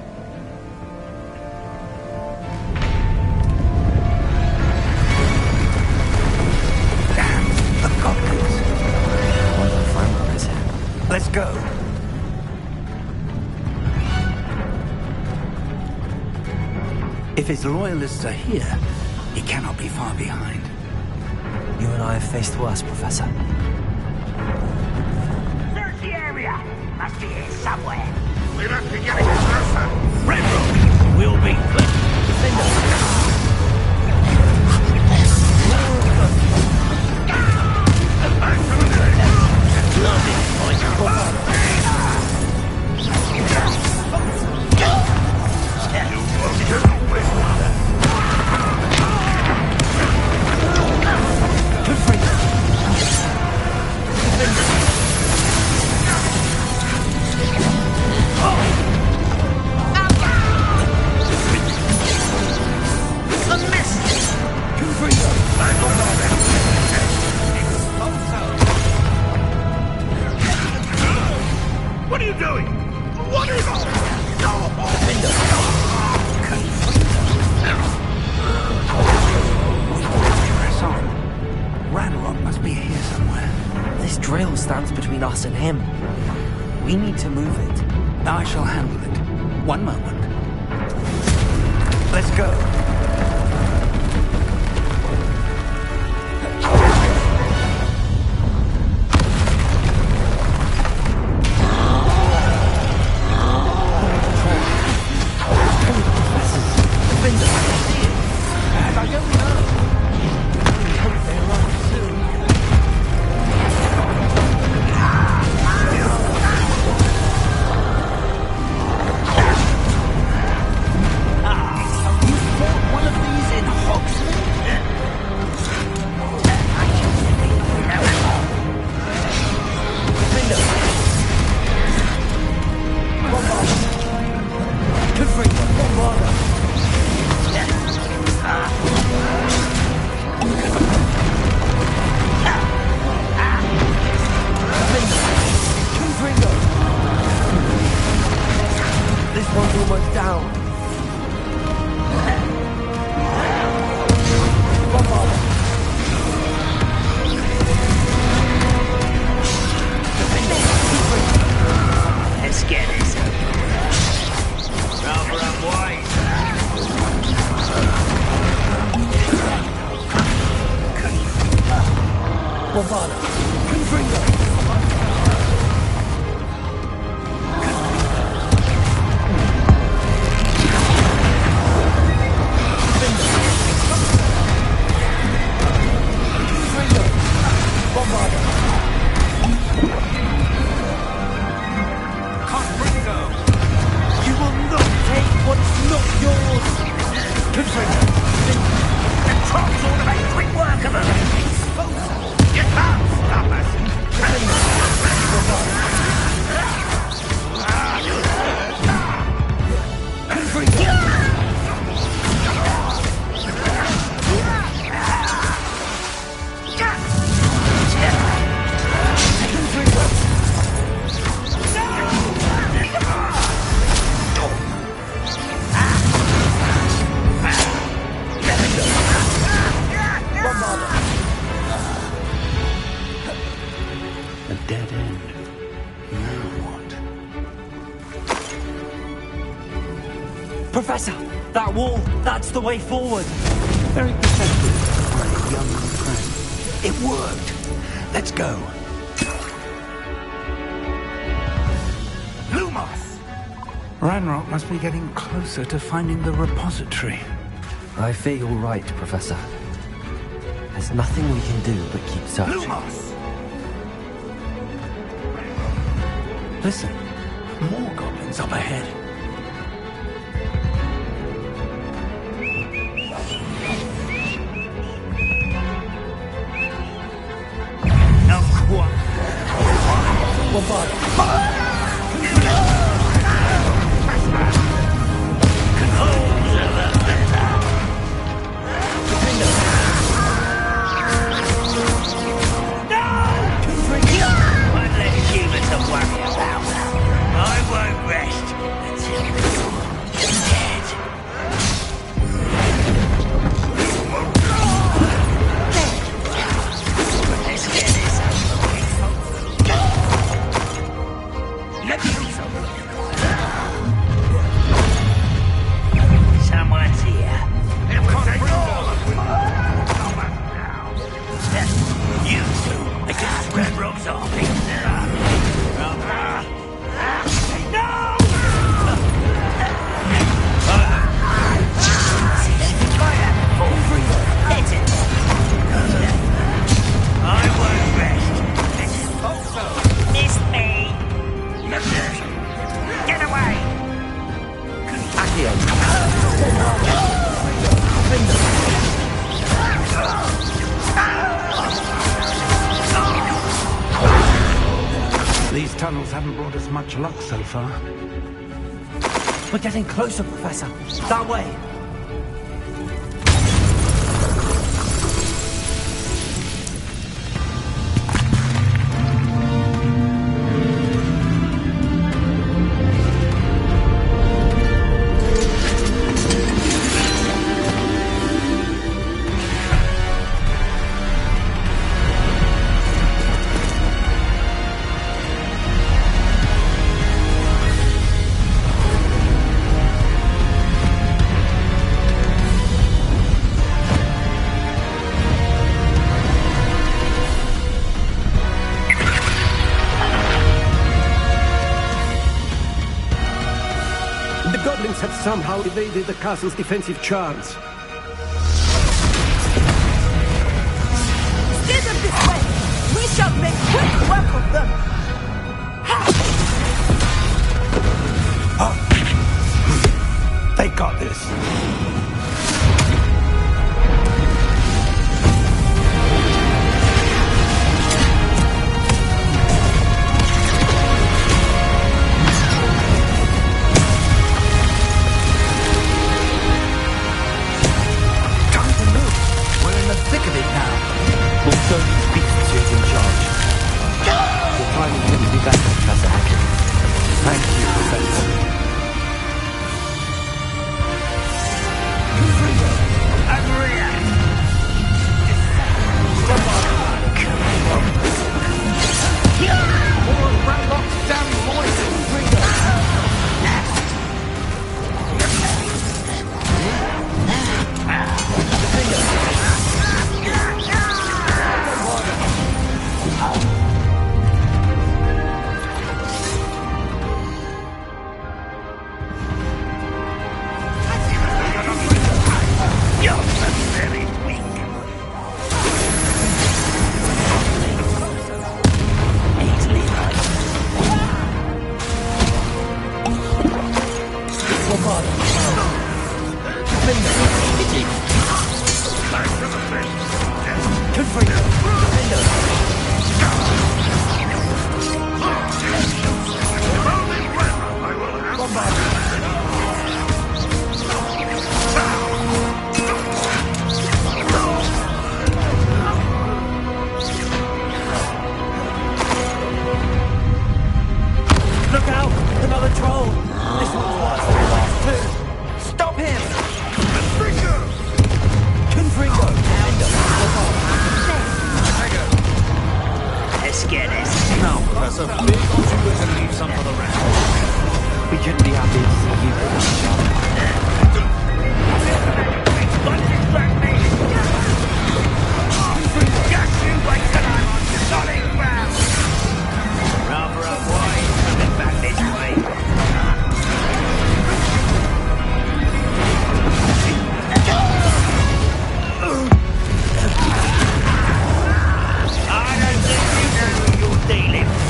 Speaker 5: Damn, the goblins.
Speaker 2: I wonder if Ranrock is here.
Speaker 5: Let's go. If his loyalists are here, he cannot be far behind.
Speaker 2: You and I have faced worse, Professor.
Speaker 4: Search the area! Must be here somewhere. We must be getting closer.
Speaker 3: Red Rock will be clear.
Speaker 4: What are you doing? What is
Speaker 5: Press on. Ranrock must be here somewhere.
Speaker 2: This drill stands between us and him. We need to move it.
Speaker 5: I shall handle it. One moment. Let's go.
Speaker 2: Professor, that wall, that's the way forward.
Speaker 5: Very perceptive, my young friend. It worked. Let's go.
Speaker 4: Lumos!
Speaker 5: Ranrock must be getting closer to finding the repository.
Speaker 2: I fear you're right, Professor. There's nothing we can do but keep searching.
Speaker 4: Lumos!
Speaker 5: Listen, more goblins up ahead.
Speaker 1: Someone's here. You two against Red Rock's army. I won't rest. Missed me. Get away.
Speaker 5: These tunnels haven't brought us much luck so far.
Speaker 2: We're getting closer, Professor. That way.
Speaker 6: The goblins have somehow evaded the castle's defensive charms.
Speaker 14: Steer them this way! We shall make quick work of them!
Speaker 5: They got this.
Speaker 1: Thick of it now.
Speaker 2: We'll show these beasts who's in charge. Your timing couldn't be better, Professor Hackett.
Speaker 5: Thank you, Professor.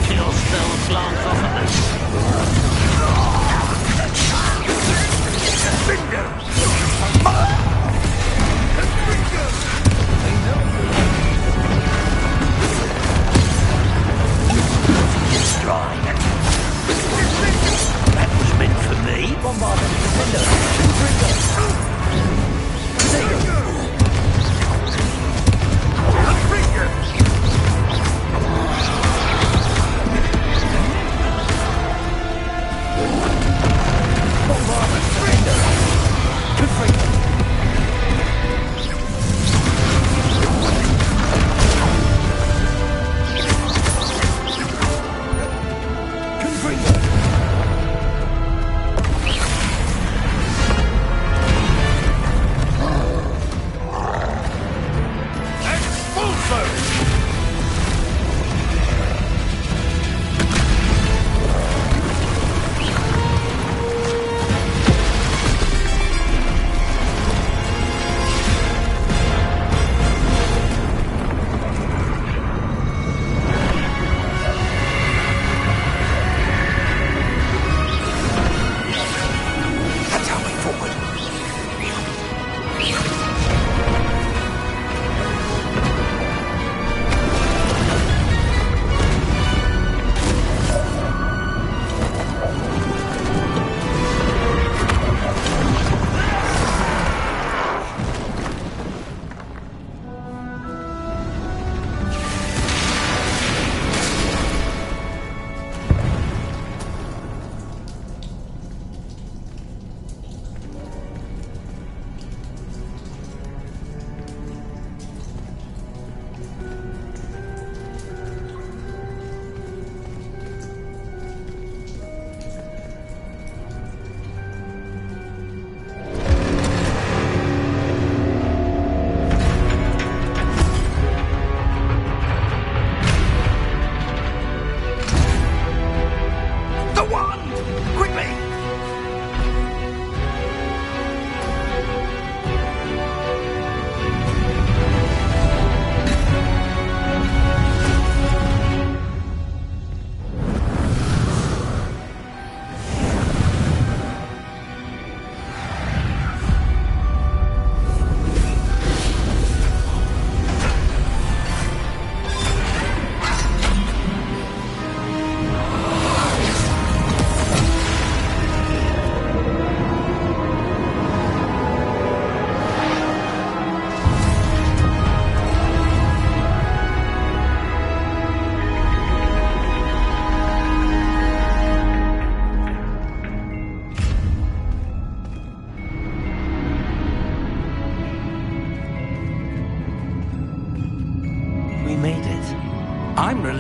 Speaker 1: Kill spell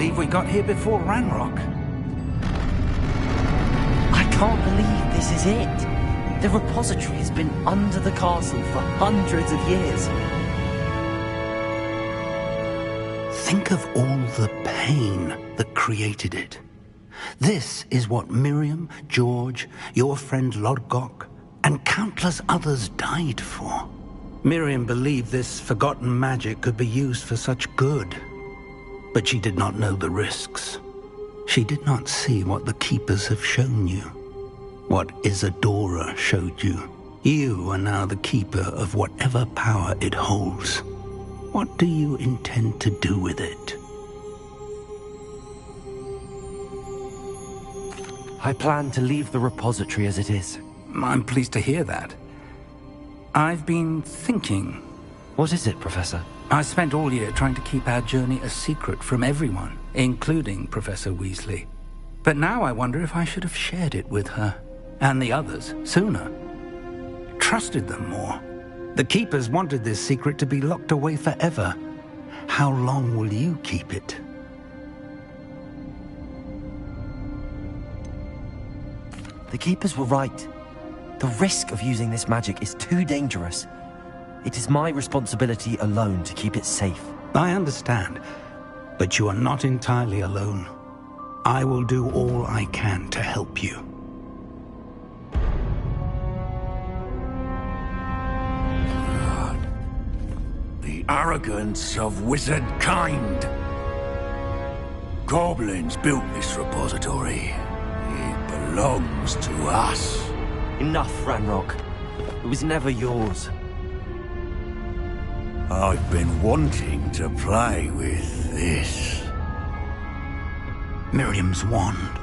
Speaker 5: believe we got here before Ranrock.
Speaker 2: I can't believe this is it. The repository has been under the castle for hundreds of years.
Speaker 5: Think of all the pain that created it. This is what Miriam, George, your friend Lodgok, and countless others died for. Miriam believed this forgotten magic could be used for such good. But she did not know the risks. She did not see what the Keepers have shown you. What Isadora showed you. You are now the Keeper of whatever power it holds. What do you intend to do with it?
Speaker 2: I plan to leave the repository as it is.
Speaker 5: I'm pleased to hear that. I've been thinking.
Speaker 2: What is it, Professor?
Speaker 5: I spent all year trying to keep our journey a secret from everyone, including Professor Weasley. But now I wonder if I should have shared it with her, and the others, sooner. Trusted them more. The Keepers wanted this secret to be locked away forever. How long will you keep it?
Speaker 2: The Keepers were right. The risk of using this magic is too dangerous. It is my responsibility alone to keep it safe.
Speaker 5: I understand, but you are not entirely alone. I will do all I can to help you.
Speaker 3: The arrogance of wizard kind. Goblins built this repository. It belongs to us.
Speaker 2: Enough, Ranrock. It was never yours.
Speaker 3: I've been wanting to play with this.
Speaker 5: Miriam's wand.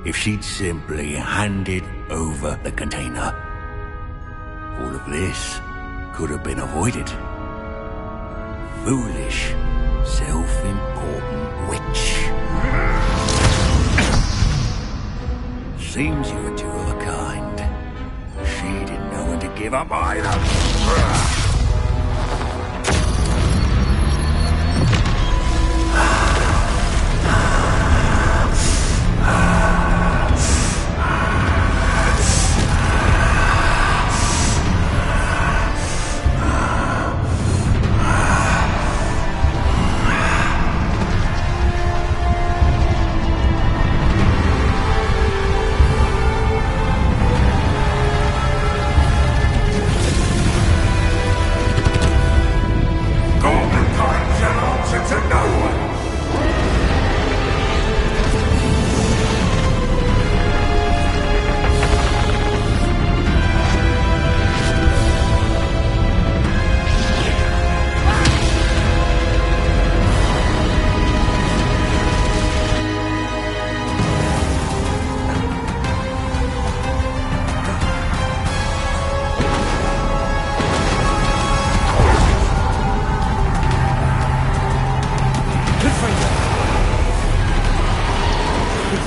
Speaker 3: If she'd simply handed over the container, all of this could have been avoided. Foolish, self-important witch. Seems you were two of a kind. She didn't know when to give up either.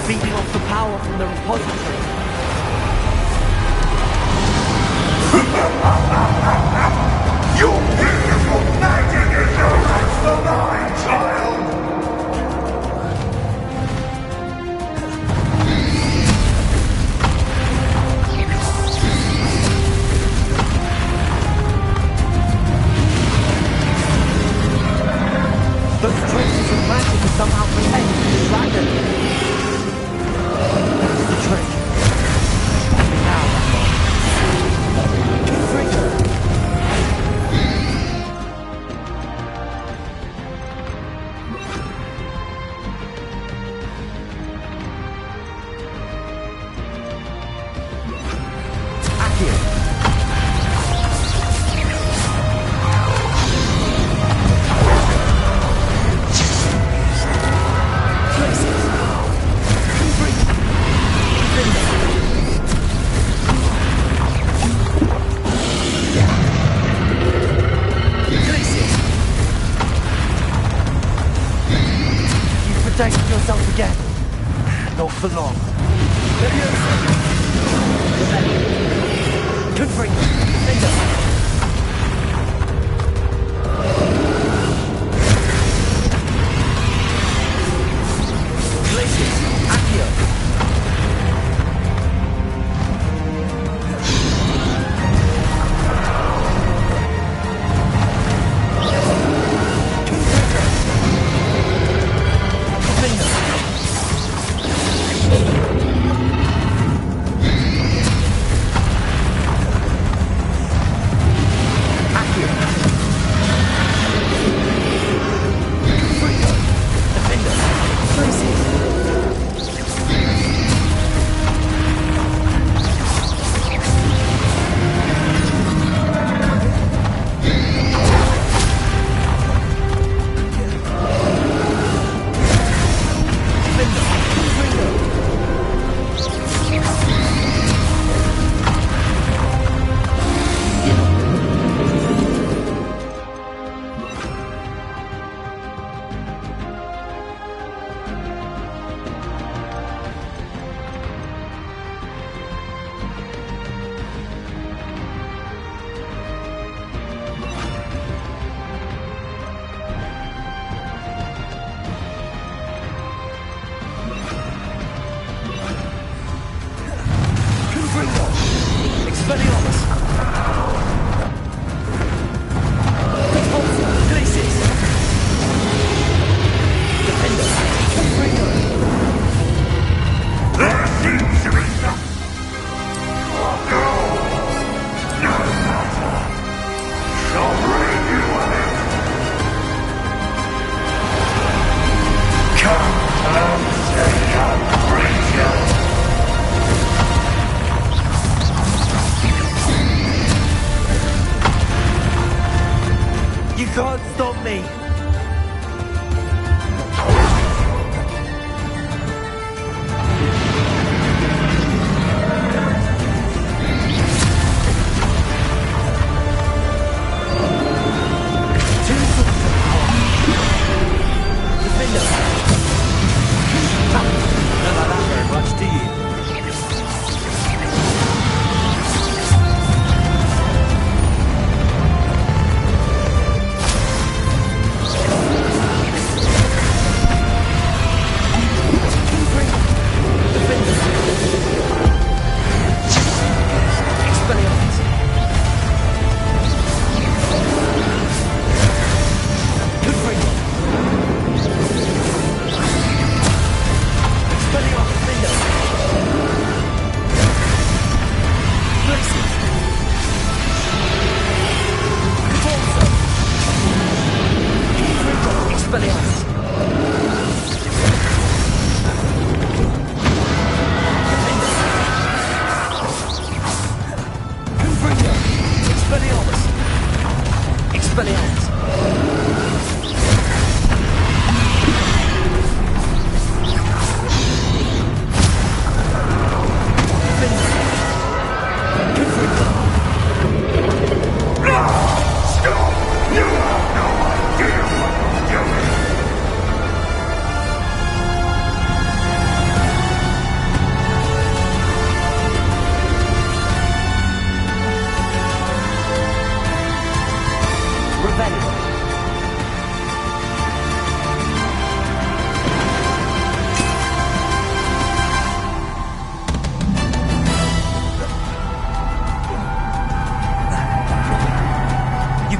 Speaker 2: Feeding off the power from the repository.
Speaker 4: Your beautiful magic is no match for mine, child!
Speaker 2: Those traces of magic are somehow protected from the dragon. The trick. Now, protect yourself again. Not for long. Confront. can't stop me!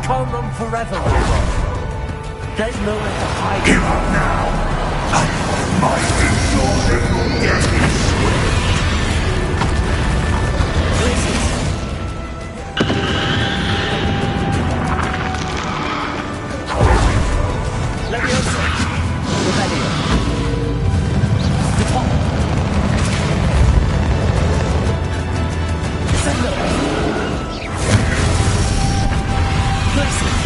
Speaker 2: Can't run forever, Robot. There's nowhere to hide.
Speaker 4: Give up now! My exhaustion will get me swift!
Speaker 2: Leviosa! Revelio! Depart! Descendo! Repulsor!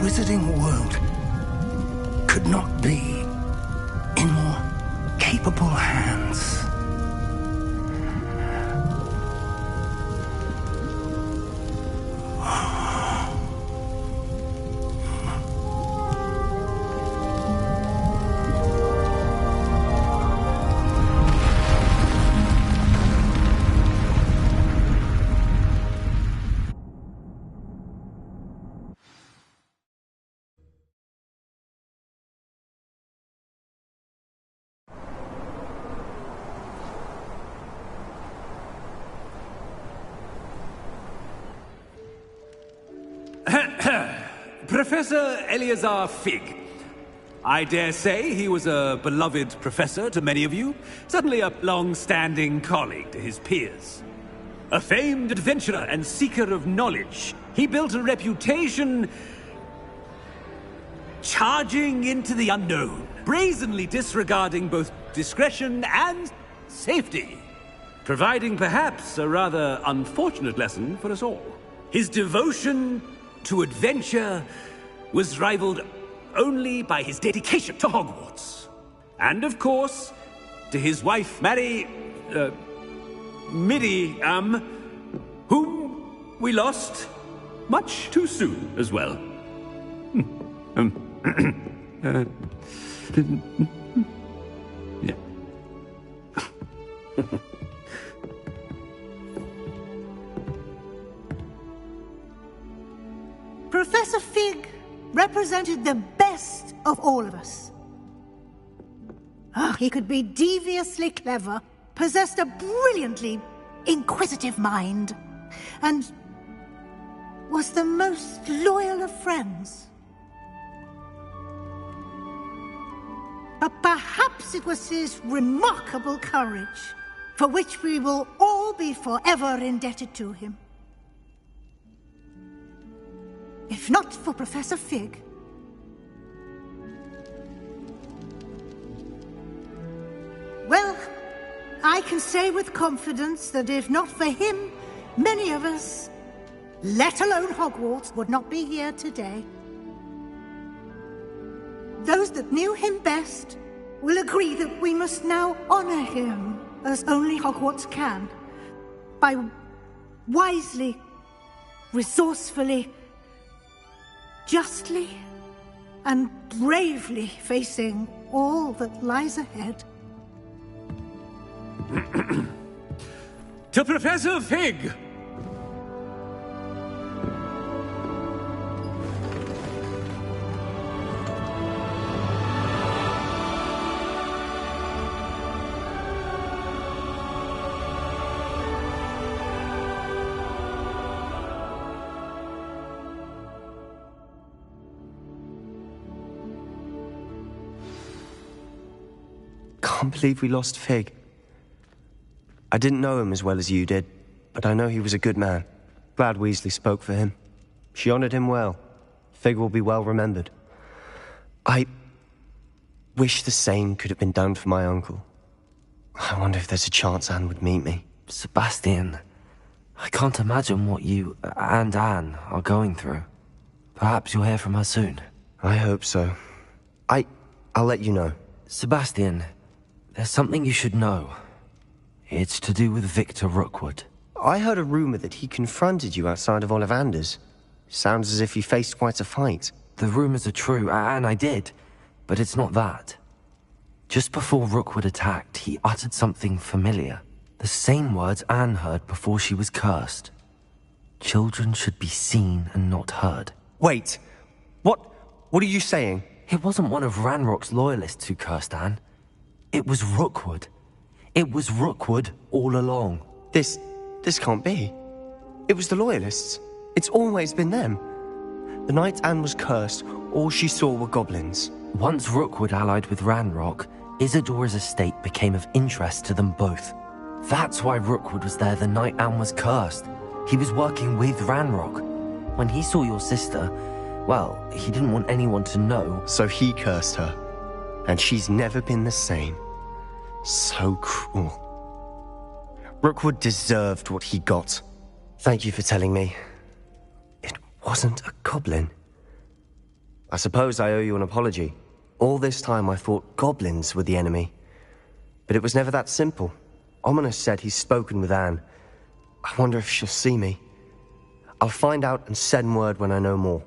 Speaker 5: wizarding world could not be in more capable hands.
Speaker 20: Professor Eleazar Fig. I dare say he was a beloved professor to many of you, certainly a long-standing colleague to his peers. A famed adventurer and seeker of knowledge, he built a reputation charging into the unknown, brazenly disregarding both discretion and safety, providing perhaps a rather unfortunate lesson for us all. His devotion to adventure was rivaled only by his dedication to Hogwarts. And of course, to his wife, Midi, whom we lost much too soon as well. Yeah.
Speaker 21: Professor Fig represented the best of all of us. He could be deviously clever, possessed a brilliantly inquisitive mind, and was the most loyal of friends. But perhaps it was his remarkable courage, for which we will all be forever indebted to him. If not for Professor Fig, well, I can say with confidence that if not for him, many of us, let alone Hogwarts, would not be here today. Those that knew him best will agree that we must now honor him as only Hogwarts can, by wisely, resourcefully, justly and bravely facing all that lies ahead.
Speaker 20: To Professor Fig!
Speaker 10: Can't believe we lost Fig. I didn't know him as well as you did, but I know he was a good man. Glad Weasley spoke for him. She honored him well. Fig will be well remembered. I wish the same could have been done for my uncle. I wonder if there's a chance Anne would meet me.
Speaker 2: Sebastian, I can't imagine what you and Anne are going through. Perhaps you'll hear from her soon.
Speaker 10: I hope so. I'll let you know.
Speaker 2: Sebastian, there's something you should know. It's to do with Victor Rookwood.
Speaker 10: I heard a rumor that he confronted you outside of Ollivander's. Sounds as if he faced quite a fight.
Speaker 2: The rumors are true, and I did, but it's not that. Just before Rookwood attacked, he uttered something familiar. The same words Anne heard before she was cursed. Children should be seen and not heard.
Speaker 10: Wait, what are you saying?
Speaker 2: It wasn't one of Ranrock's loyalists who cursed Anne. It was Rookwood. It was Rookwood all along.
Speaker 10: This can't be. It was the Loyalists. It's always been them. The night Anne was cursed, all she saw were goblins.
Speaker 2: Once Rookwood allied with Ranrock, Isadora's estate became of interest to them both. That's why Rookwood was there the night Anne was cursed. He was working with Ranrock. When he saw your sister, well, he didn't want anyone to know.
Speaker 10: So he cursed her. And she's never been the same. So cruel. Rookwood deserved what he got. Thank you for telling me. It wasn't a goblin. I suppose I owe you an apology. All this time I thought goblins were the enemy. But it was never that simple. Ominous said he's spoken with Anne. I wonder if she'll see me. I'll find out and send word when I know more.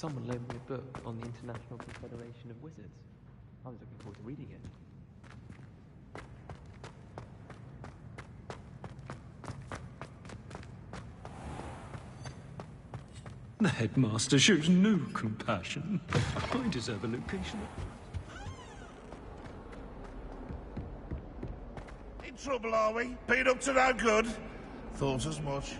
Speaker 9: Someone loaned me a book on the International Confederation of Wizards. I was looking forward to reading it.
Speaker 8: The headmaster shows no compassion. I deserve a location.
Speaker 4: In trouble, are we? Been up to no good?
Speaker 13: Thought as much.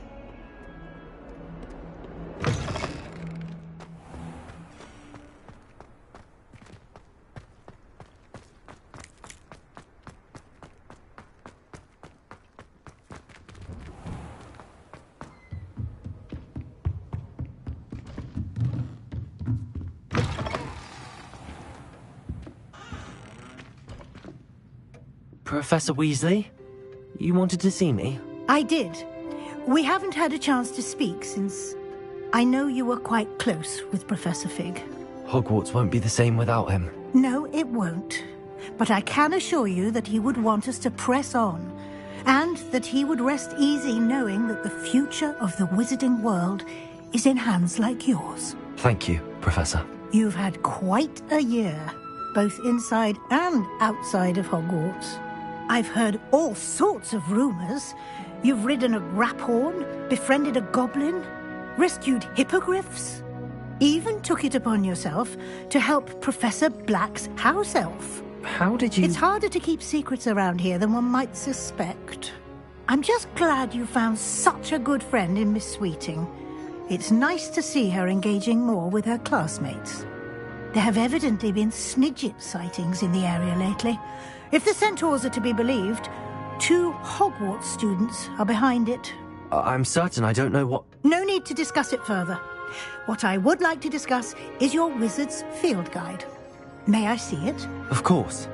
Speaker 2: Professor Weasley? You wanted to see me?
Speaker 21: I did. We haven't had a chance to speak since I know you were quite close with Professor Fig.
Speaker 2: Hogwarts won't be the same without him.
Speaker 21: No, it won't. But I can assure you that he would want us to press on, and that he would rest easy knowing that the future of the wizarding world is in hands like yours.
Speaker 2: Thank you, Professor.
Speaker 21: You've had quite a year, both inside and outside of Hogwarts. I've heard all sorts of rumors. You've ridden a graphorn, befriended a goblin, rescued hippogriffs, even took it upon yourself to help Professor Black's house elf.
Speaker 2: How did you...
Speaker 21: It's harder to keep secrets around here than one might suspect. I'm just glad you found such a good friend in Miss Sweeting. It's nice to see her engaging more with her classmates. There have evidently been Snidget sightings in the area lately. If the centaurs are to be believed, 2 Hogwarts students are behind it.
Speaker 2: I'm certain I don't know what...
Speaker 21: No need to discuss it further. What I would like to discuss is your wizard's field guide. May I see it?
Speaker 2: Of course.